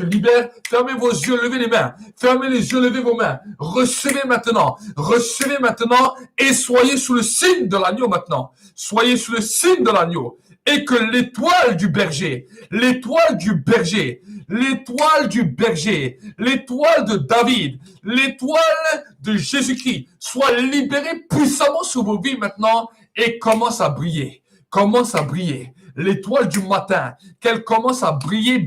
Fermez vos yeux, levez les mains, fermez les yeux, levez vos mains, recevez maintenant et soyez sous le signe de l'agneau maintenant. Soyez sous le signe de l'agneau. Et que l'étoile du berger, l'étoile de David, l'étoile de Jésus-Christ soit libérée puissamment sur vos vies maintenant et commence à briller. L'étoile du matin, qu'elle commence à briller.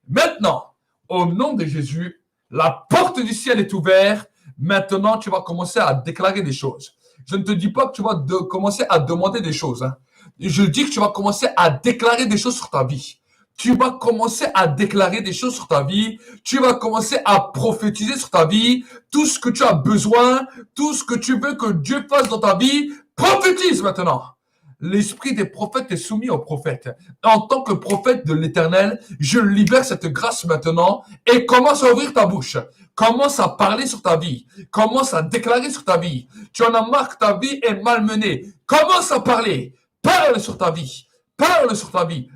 Maintenant, au nom de Jésus, la porte du ciel est ouverte. Maintenant, tu vas commencer à déclarer des choses. Je ne te dis pas que tu vas commencer à demander des choses. Hein. Je dis que tu vas commencer à déclarer des choses sur ta vie. Tu vas commencer à déclarer des choses sur ta vie. Tu vas commencer à prophétiser sur ta vie. Tout ce que tu as besoin, tout ce que tu veux que Dieu fasse dans ta vie, prophétise maintenant. L'esprit des prophètes est soumis aux prophètes. En tant que prophète de l'Éternel, je libère cette grâce maintenant et commence à ouvrir ta bouche. Commence à parler sur ta vie. Commence à déclarer sur ta vie. Tu en as marre que ta vie est malmenée. Commence à parler. Parle sur ta vie.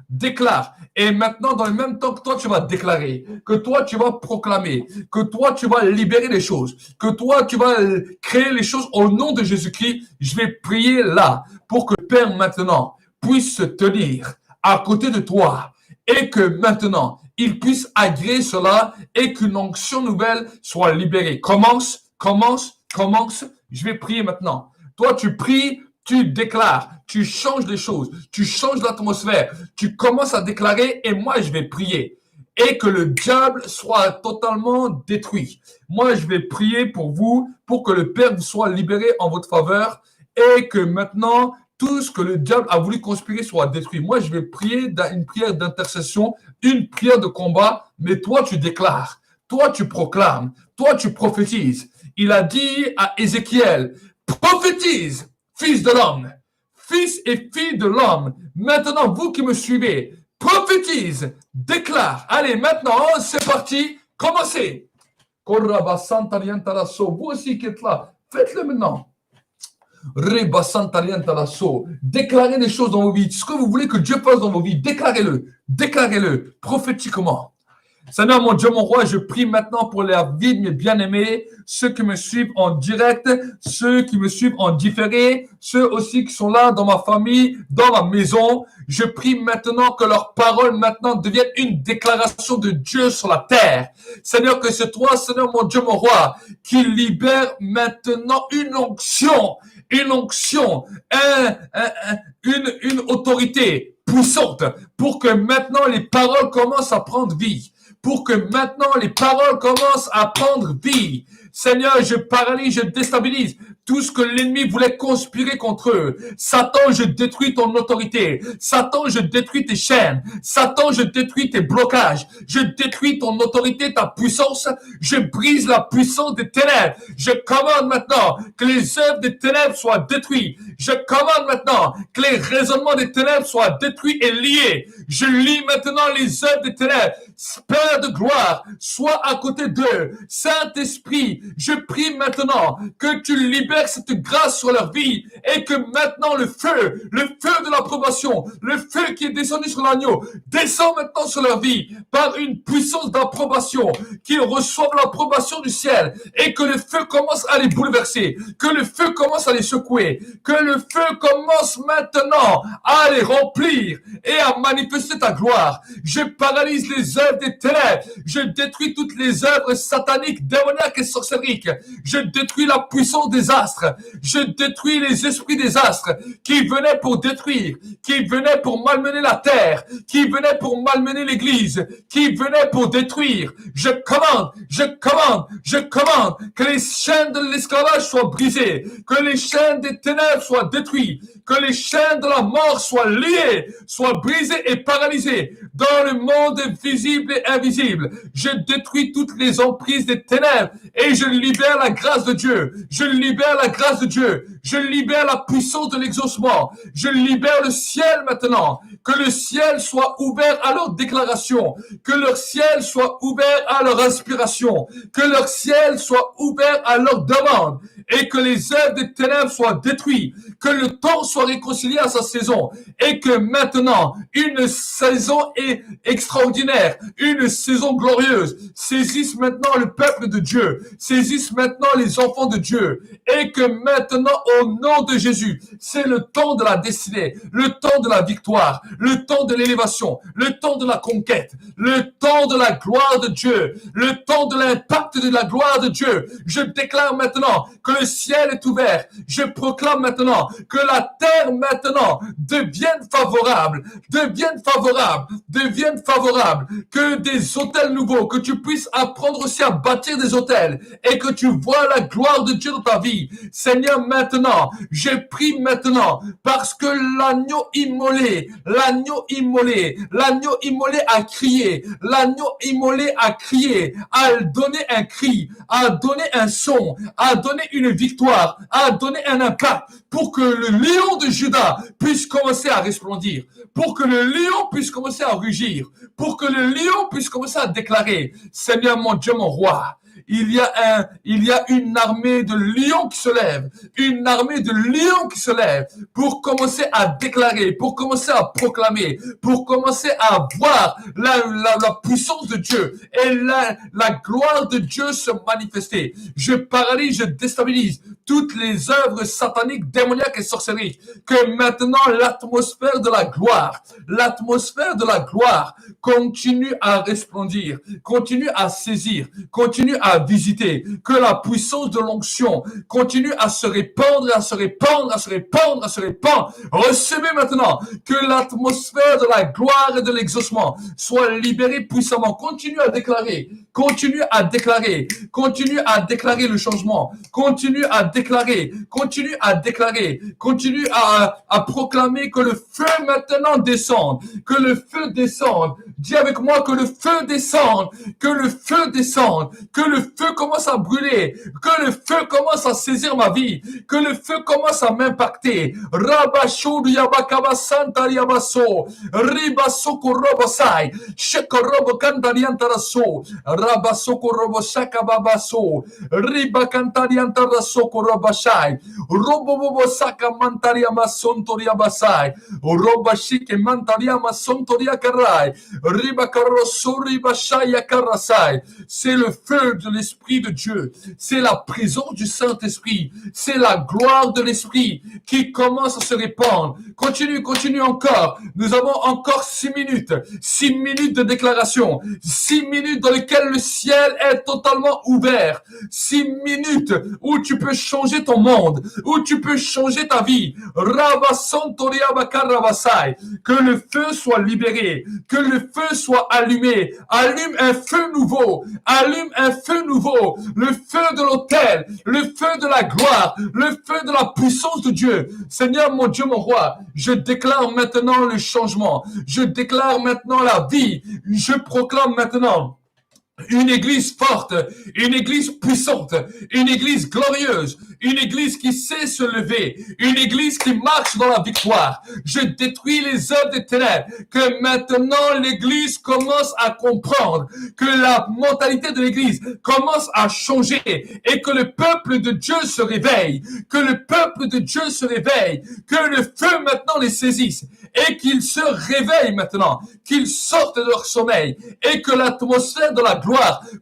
Déclare. Et maintenant, dans le même temps que toi, tu vas déclarer, que toi, tu vas proclamer, que toi, tu vas libérer les choses, que toi, tu vas créer les choses au nom de Jésus-Christ. Je vais prier là pour que Père maintenant puisse se tenir à côté de toi et que maintenant, il puisse agréer cela et qu'une onction nouvelle soit libérée. Commence. Je vais prier maintenant. Toi, tu pries, tu déclares, tu changes les choses, tu changes l'atmosphère, tu commences à déclarer et moi, je vais prier. Et que le diable soit totalement détruit. Moi, je vais prier pour vous, pour que le Père soit libéré en votre faveur et que maintenant, tout ce que le diable a voulu conspirer soit détruit. Moi, je vais prier une prière d'intercession, une prière de combat, mais toi, tu déclares, toi, tu proclames, toi, tu prophétises. Il a dit à Ézéchiel, prophétise, fils de l'homme, fils et fille de l'homme. Maintenant, vous qui me suivez, prophétise, déclare. Allez, maintenant, c'est parti, commencez. Vous aussi qui êtes là, faites-le maintenant. Déclarez des choses dans vos vies. Ce que vous voulez que Dieu fasse dans vos vies, déclarez-le prophétiquement. Seigneur, mon Dieu, mon roi, je prie maintenant pour la vie de mes bien-aimés, ceux qui me suivent en direct, ceux qui me suivent en différé, ceux aussi qui sont là dans ma famille, dans ma maison. Je prie maintenant que leurs paroles maintenant deviennent une déclaration de Dieu sur la terre. Seigneur, que c'est toi, Seigneur, mon Dieu, mon roi, qui libère maintenant une onction, une autorité puissante pour que maintenant les paroles commencent à prendre vie. Pour que maintenant les paroles commencent à prendre vie. Seigneur, je paralyse, je déstabilise tout ce que l'ennemi voulait conspirer contre eux. Satan, je détruis ton autorité. Satan, je détruis tes chaînes. Satan, je détruis tes blocages. Je détruis ton autorité, ta puissance. Je brise la puissance des ténèbres. Je commande maintenant que les œuvres des ténèbres soient détruites. Je commande maintenant que les raisonnements des ténèbres soient détruits et liés. Je lis maintenant les œuvres des ténèbres. Père de gloire, sois à côté d'eux. Saint-Esprit, je prie maintenant que tu libères cette grâce sur leur vie et que maintenant le feu de l'approbation, le feu qui est descendu sur l'agneau, descend maintenant sur leur vie par une puissance d'approbation, qu'ils reçoivent l'approbation du ciel et que le feu commence à les bouleverser, que le feu commence à les secouer, que le feu commence maintenant à les remplir et à manifester ta gloire. Je paralyse les œuvres des ténèbres, je détruis toutes les œuvres sataniques, démoniaques et sorcériques, je détruis la puissance des astres, je détruis les esprits des astres qui venaient pour détruire, qui venaient pour malmener la terre, qui venaient pour malmener l'église, qui venaient pour détruire. Je commande que les chaînes de l'esclavage soient brisées, que les chaînes des ténèbres soient détruites, que les chaînes de la mort soient liées, soient brisées et paralysées dans le monde visible et invisible. Je détruis toutes les emprises des ténèbres et je libère la grâce de Dieu. Je libère la grâce de Dieu. Je libère la puissance de l'exaucement. Je libère le ciel maintenant. Que le ciel soit ouvert à leur déclaration. Que leur ciel soit ouvert à leur inspiration. Que leur ciel soit ouvert à leur demande. Et que les œuvres des ténèbres soient détruites. Que le temps soit réconcilié à sa saison. Et que maintenant, une saison extraordinaire, une saison glorieuse, saisisse maintenant le peuple de Dieu. Saisisse maintenant les enfants de Dieu. Et que maintenant, au nom de Jésus, c'est le temps de la destinée, le temps de la victoire, le temps de l'élévation, le temps de la conquête, le temps de la gloire de Dieu, le temps de l'impact de la gloire de Dieu. Je déclare maintenant que le ciel est ouvert. Je proclame maintenant que la terre maintenant devienne favorable, que des autels nouveaux, que tu puisses apprendre aussi à bâtir des autels et que tu vois la gloire de Dieu dans ta vie. Seigneur, maintenant, je prie maintenant parce que l'agneau immolé a crié, a donné un cri, a donné un son, a donné une victoire, a donné un impact pour que le lion de Juda puisse commencer à resplendir, pour que le lion puisse commencer à rugir, pour que le lion puisse commencer à déclarer, Seigneur mon Dieu, mon roi, il y a une armée de lions qui se lève, pour commencer à déclarer, pour commencer à proclamer, pour commencer à voir la puissance de Dieu et la gloire de Dieu se manifester. Je paralyse, je déstabilise toutes les œuvres sataniques, démoniaques et sorcelleries. Que maintenant l'atmosphère de la gloire continue à resplendir, continue à saisir, continue à visiter, que la puissance de l'onction continue à se répandre, Recevez maintenant que l'atmosphère de la gloire et de l'exaucement soit libérée puissamment. Continue à déclarer le changement, continue à proclamer que le feu maintenant descende, Dis avec moi que le feu descende, que le feu commence à brûler, que le feu commence à saisir ma vie, que le feu commence à m'impacter. Rabasho yabakaba santa yabaso, ribaso korobosai, shekorobo kandariantaraso, rabaso korobosaka babaso, ribakantariantaraso korobashai, robobobo saka mantariama sontoria basai, robashike mantariama sontoria karai, ribakarroso ribashaya karasai. C'est le feu de l'Esprit de Dieu, c'est la présence du Saint-Esprit, c'est la gloire de l'Esprit qui commence à se répandre. Continue encore. Nous avons encore 6 minutes de déclaration, 6 minutes dans lesquelles le ciel est totalement ouvert. 6 minutes où tu peux changer ton monde, où tu peux changer ta vie. Que le feu soit libéré, que le feu soit allumé. Allume un feu nouveau, allume un feu nouveau. Le feu de l'autel, le feu de la gloire, le feu de la puissance de Dieu. Seigneur, mon Dieu, mon roi, je déclare maintenant le changement. Je déclare maintenant la vie. Je proclame maintenant une église forte, une église puissante, une église glorieuse, une église qui sait se lever, une église qui marche dans la victoire. Je détruis les œuvres des ténèbres, que maintenant l'église commence à comprendre, que la mentalité de l'église commence à changer et que le peuple de Dieu se réveille, que le peuple de Dieu se réveille, que le feu maintenant les saisisse et qu'ils se réveillent maintenant, qu'ils sortent de leur sommeil et que l'atmosphère de la gloire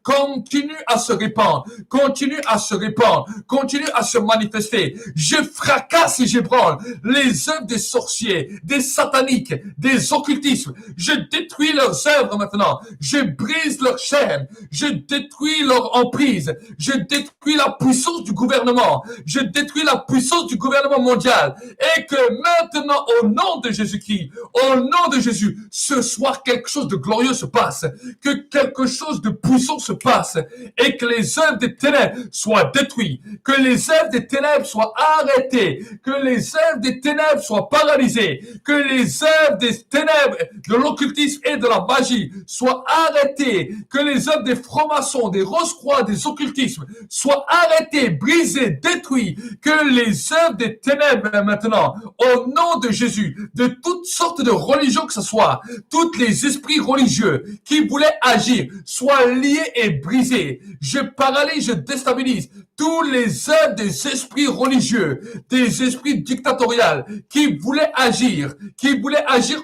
continue à se répandre, continue à se répandre, continue à se manifester. Je fracasse et j'ébranle les œuvres des sorciers, des sataniques, des occultismes. Je détruis leurs œuvres maintenant. Je brise leurs chaînes. Je détruis leur emprise. Je détruis la puissance du gouvernement. Je détruis la puissance du gouvernement mondial. Et que maintenant, au nom de Jésus-Christ, au nom de Jésus, ce soir, quelque chose de glorieux se passe. Que quelque chose de puissant se passe. Et que les œuvres des ténèbres soient détruites. Que les œuvres des ténèbres soient arrêtées. Que les œuvres des ténèbres soient paralysées. Que les œuvres des ténèbres, de l'occultisme et de la magie soient arrêtées. Que les œuvres des francs-maçons, des rose-croix, des occultismes soient arrêtées, brisées, détruites. Que les œuvres des ténèbres maintenant, au nom de Jésus, de toutes sortes de religions que ce soit, tous les esprits religieux qui voulaient agir, soient liés et brisés. Je paralyse, je déstabilise tous les œuvres des esprits religieux, des esprits dictatoriaux qui voulaient agir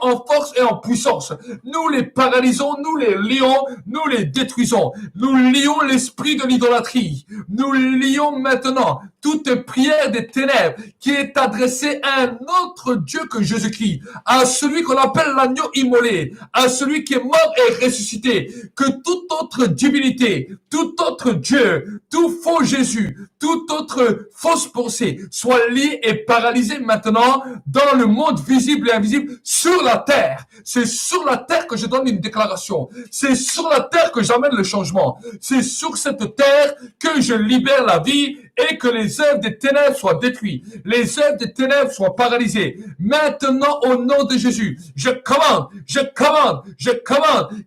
en force et en puissance. Nous les paralysons, nous les lions, nous les détruisons. Nous lions l'esprit de l'idolâtrie. Nous lions maintenant toute prière des ténèbres qui est adressée à un autre Dieu que Jésus-Christ, à celui qu'on appelle l'agneau immolé, à celui qui est mort et ressuscité, que toute autre divinité, tout autre Dieu, tout faux Jésus, toute autre fausse pensée soit liée et paralysée maintenant dans le monde visible et invisible sur la terre. C'est sur la terre que je donne une déclaration. C'est sur la terre que j'amène le changement. C'est sur cette terre que je libère la vie et que les œuvres des ténèbres soient détruites, les œuvres des ténèbres soient paralysées. Maintenant, au nom de Jésus, je commande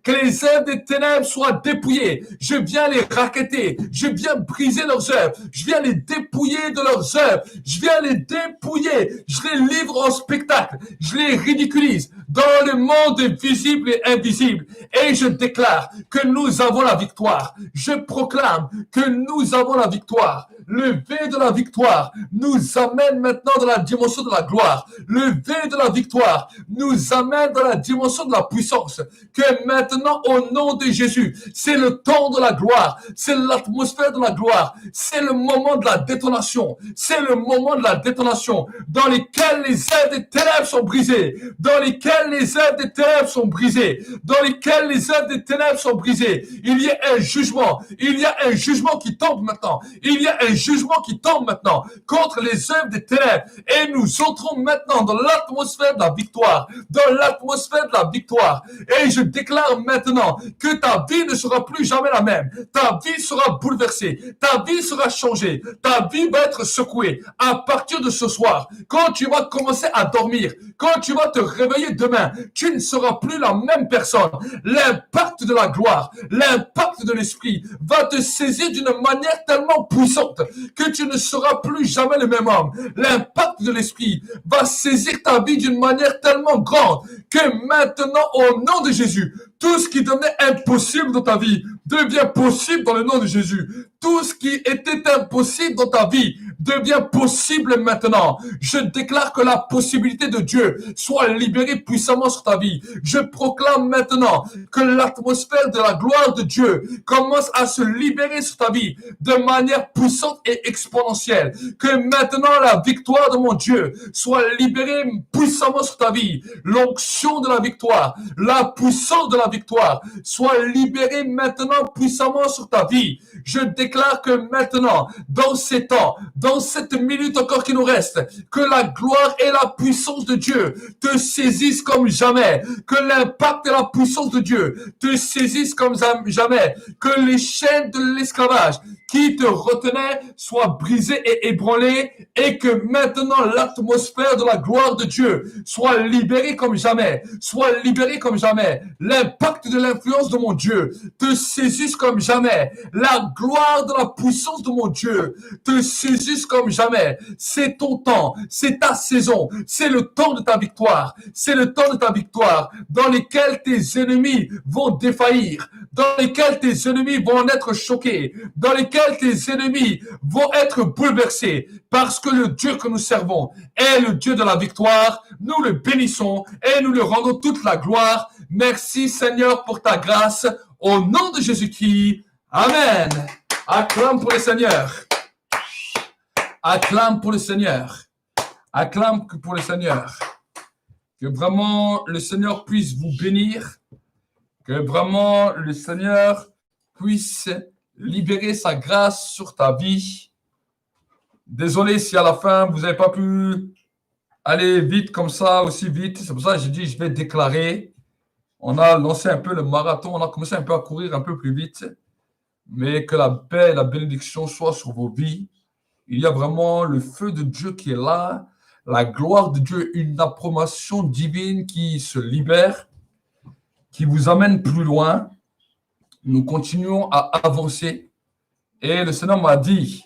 que les œuvres des ténèbres soient dépouillées. Je viens les racketter, je viens briser leurs œuvres, je viens les dépouiller de leurs œuvres, je viens les dépouiller, je les livre en spectacle, je les ridiculise dans le monde visible et invisible. Et je déclare que nous avons la victoire. Je proclame que nous avons la victoire. Le V de la victoire nous amène maintenant dans la dimension de la gloire. Le V de la victoire nous amène dans la dimension de la puissance. Que maintenant, au nom de Jésus, c'est le temps de la gloire. C'est l'atmosphère de la gloire. C'est le moment de la détonation. C'est le moment de la détonation dans lesquels les œuvres des ténèbres sont brisées. Dans lesquels les œuvres des ténèbres sont brisées. Dans lesquels les œuvres des ténèbres sont brisées. Il y a un jugement. Il y a un jugement qui tombe maintenant. Il y a un jugement qui tombe maintenant contre les œuvres des ténèbres. Et nous entrons maintenant dans l'atmosphère de la victoire. Dans l'atmosphère de la victoire. Et je déclare maintenant que ta vie ne sera plus jamais la même. Ta vie sera bouleversée. Ta vie sera changée. Ta vie va être secouée. À partir de ce soir, quand tu vas commencer à dormir, quand tu vas te réveiller demain, tu ne seras plus la même personne. L'impact de la gloire, l'impact de l'esprit va te saisir d'une manière tellement puissante que tu ne seras plus jamais le même homme. L'impact de l'esprit va saisir ta vie d'une manière tellement grande que maintenant, au nom de Jésus, tout ce qui devenait impossible dans ta vie devient possible dans le nom de Jésus. Tout ce qui était impossible dans ta vie devient possible maintenant. Je déclare que la possibilité de Dieu soit libérée puissamment sur ta vie. Je proclame maintenant que l'atmosphère de la gloire de Dieu commence à se libérer sur ta vie de manière puissante et exponentielle. Que maintenant la victoire de mon Dieu soit libérée puissamment sur ta vie. L'onction de la victoire, la puissance de la la victoire soit libéré maintenant puissamment sur ta vie. Je déclare que maintenant, dans ces temps, dans cette minute encore qui nous reste, que la gloire et la puissance de Dieu te saisissent comme jamais, que l'impact et la puissance de Dieu te saisissent comme jamais, que les chaînes de l'esclavage qui te retenaient soient brisées et ébranlées et que maintenant l'atmosphère de la gloire de Dieu soit libérée comme jamais, soit libérée comme jamais. L'impact de l'influence de mon Dieu te saisisse comme jamais. La gloire de la puissance de mon Dieu te saisisse comme jamais. C'est ton temps, c'est ta saison, c'est le temps de ta victoire, c'est le temps de ta victoire dans lequel tes ennemis vont défaillir, dans lesquels tes ennemis vont en être choqués, dans lesquels tes ennemis vont être bouleversés, parce que le Dieu que nous servons est le Dieu de la victoire. Nous le bénissons et nous lui rendons toute la gloire. Merci Seigneur pour ta grâce, au nom de Jésus-Christ. Amen. Acclame pour le Seigneur. Acclame pour le Seigneur. Acclame pour le Seigneur. Que vraiment le Seigneur puisse vous bénir. Que vraiment le Seigneur puisse libérer sa grâce sur ta vie. Désolé si à la fin, vous n'avez pas pu aller vite comme ça, aussi vite. C'est pour ça que j'ai dit, je vais déclarer. On a lancé un peu le marathon, on a commencé un peu à courir un peu plus vite. Mais que la paix et la bénédiction soient sur vos vies. Il y a vraiment le feu de Dieu qui est là, la gloire de Dieu, une approbation divine qui se libère, qui vous amène plus loin. Nous continuons à avancer. Et le Seigneur m'a dit,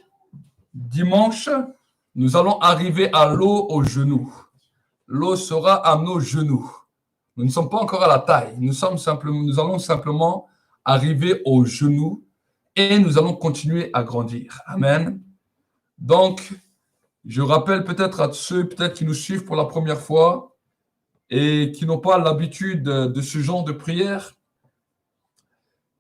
dimanche, nous allons arriver à l'eau aux genoux. L'eau sera à nos genoux. Nous ne sommes pas encore à la taille. Nous allons simplement arriver aux genoux et nous allons continuer à grandir. Amen. Donc, je rappelle peut-être à ceux qui nous suivent pour la première fois et qui n'ont pas l'habitude de ce genre de prière,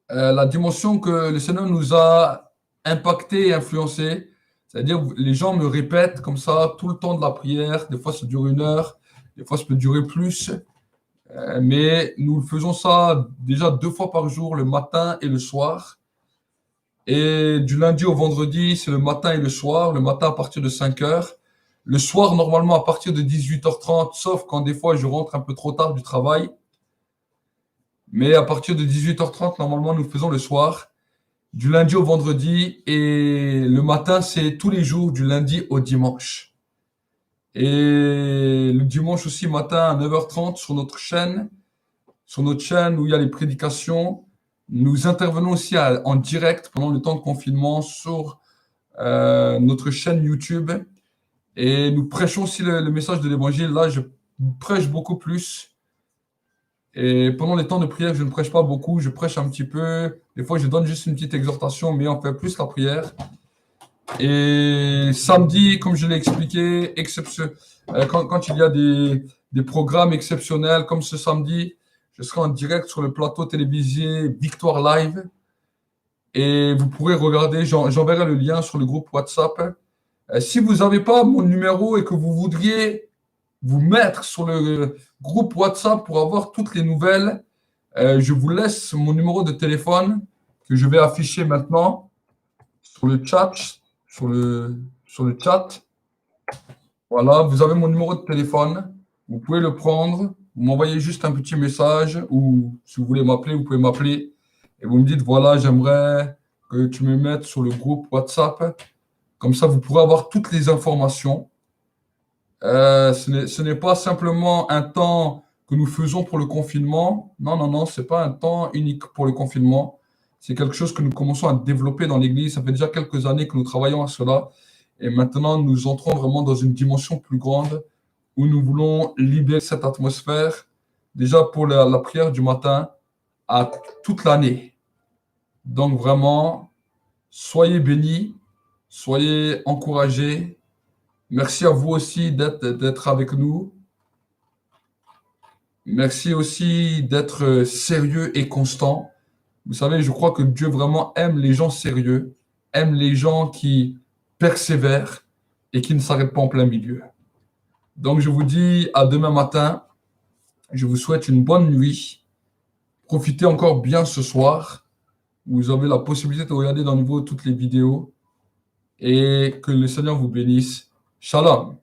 la dimension que le Seigneur nous a impacté et influencé, c'est-à-dire les gens me répètent comme ça tout le temps de la prière, des fois ça dure 1 heure, des fois ça peut durer plus, mais nous faisons ça déjà 2 fois par jour, le matin et le soir. Et du lundi au vendredi, c'est le matin et le soir, le matin à partir de 5 heures, le soir normalement à partir de 18h30, sauf quand des fois je rentre un peu trop tard du travail. Mais à partir de 18h30, normalement, nous faisons le soir, du lundi au vendredi, et le matin, c'est tous les jours, du lundi au dimanche. Et le dimanche aussi matin à 9h30 sur notre chaîne où il y a les prédications. Nous intervenons aussi en direct pendant le temps de confinement sur notre chaîne YouTube. Et nous prêchons aussi le message de l'évangile. Là, je prêche beaucoup plus. Et pendant les temps de prière, je ne prêche pas beaucoup, je prêche un petit peu. Des fois, je donne juste une petite exhortation, mais on fait plus la prière. Et samedi, comme je l'ai expliqué, quand il y a des programmes exceptionnels, comme ce samedi, je serai en direct sur le plateau télévisé Victoire Live. Et vous pourrez regarder, j'enverrai le lien sur le groupe WhatsApp. Si vous n'avez pas mon numéro et que vous voudriez vous mettre sur le groupe WhatsApp pour avoir toutes les nouvelles, je vous laisse mon numéro de téléphone que je vais afficher maintenant sur le chat. Sur le chat. Voilà, vous avez mon numéro de téléphone. Vous pouvez le prendre. Vous m'envoyez juste un petit message ou si vous voulez m'appeler, vous pouvez m'appeler. Et vous me dites, voilà, j'aimerais que tu me mettes sur le groupe WhatsApp. Comme ça, vous pourrez avoir toutes les informations. Ce n'est pas simplement un temps que nous faisons pour le confinement. Non, ce n'est pas un temps unique pour le confinement. C'est quelque chose que nous commençons à développer dans l'Église. Ça fait déjà quelques années que nous travaillons à cela. Et maintenant, nous entrons vraiment dans une dimension plus grande où nous voulons libérer cette atmosphère, déjà pour la prière du matin, à toute l'année. Donc vraiment, soyez bénis, soyez encouragés. Merci à vous aussi d'être avec nous. Merci aussi d'être sérieux et constant. Vous savez, je crois que Dieu vraiment aime les gens sérieux, aime les gens qui persévèrent et qui ne s'arrêtent pas en plein milieu. Donc, je vous dis à demain matin. Je vous souhaite une bonne nuit Profitez encore bien ce soir. Vous avez la possibilité de regarder dans nouveau toutes les vidéos et que le Seigneur vous bénisse. Shalom.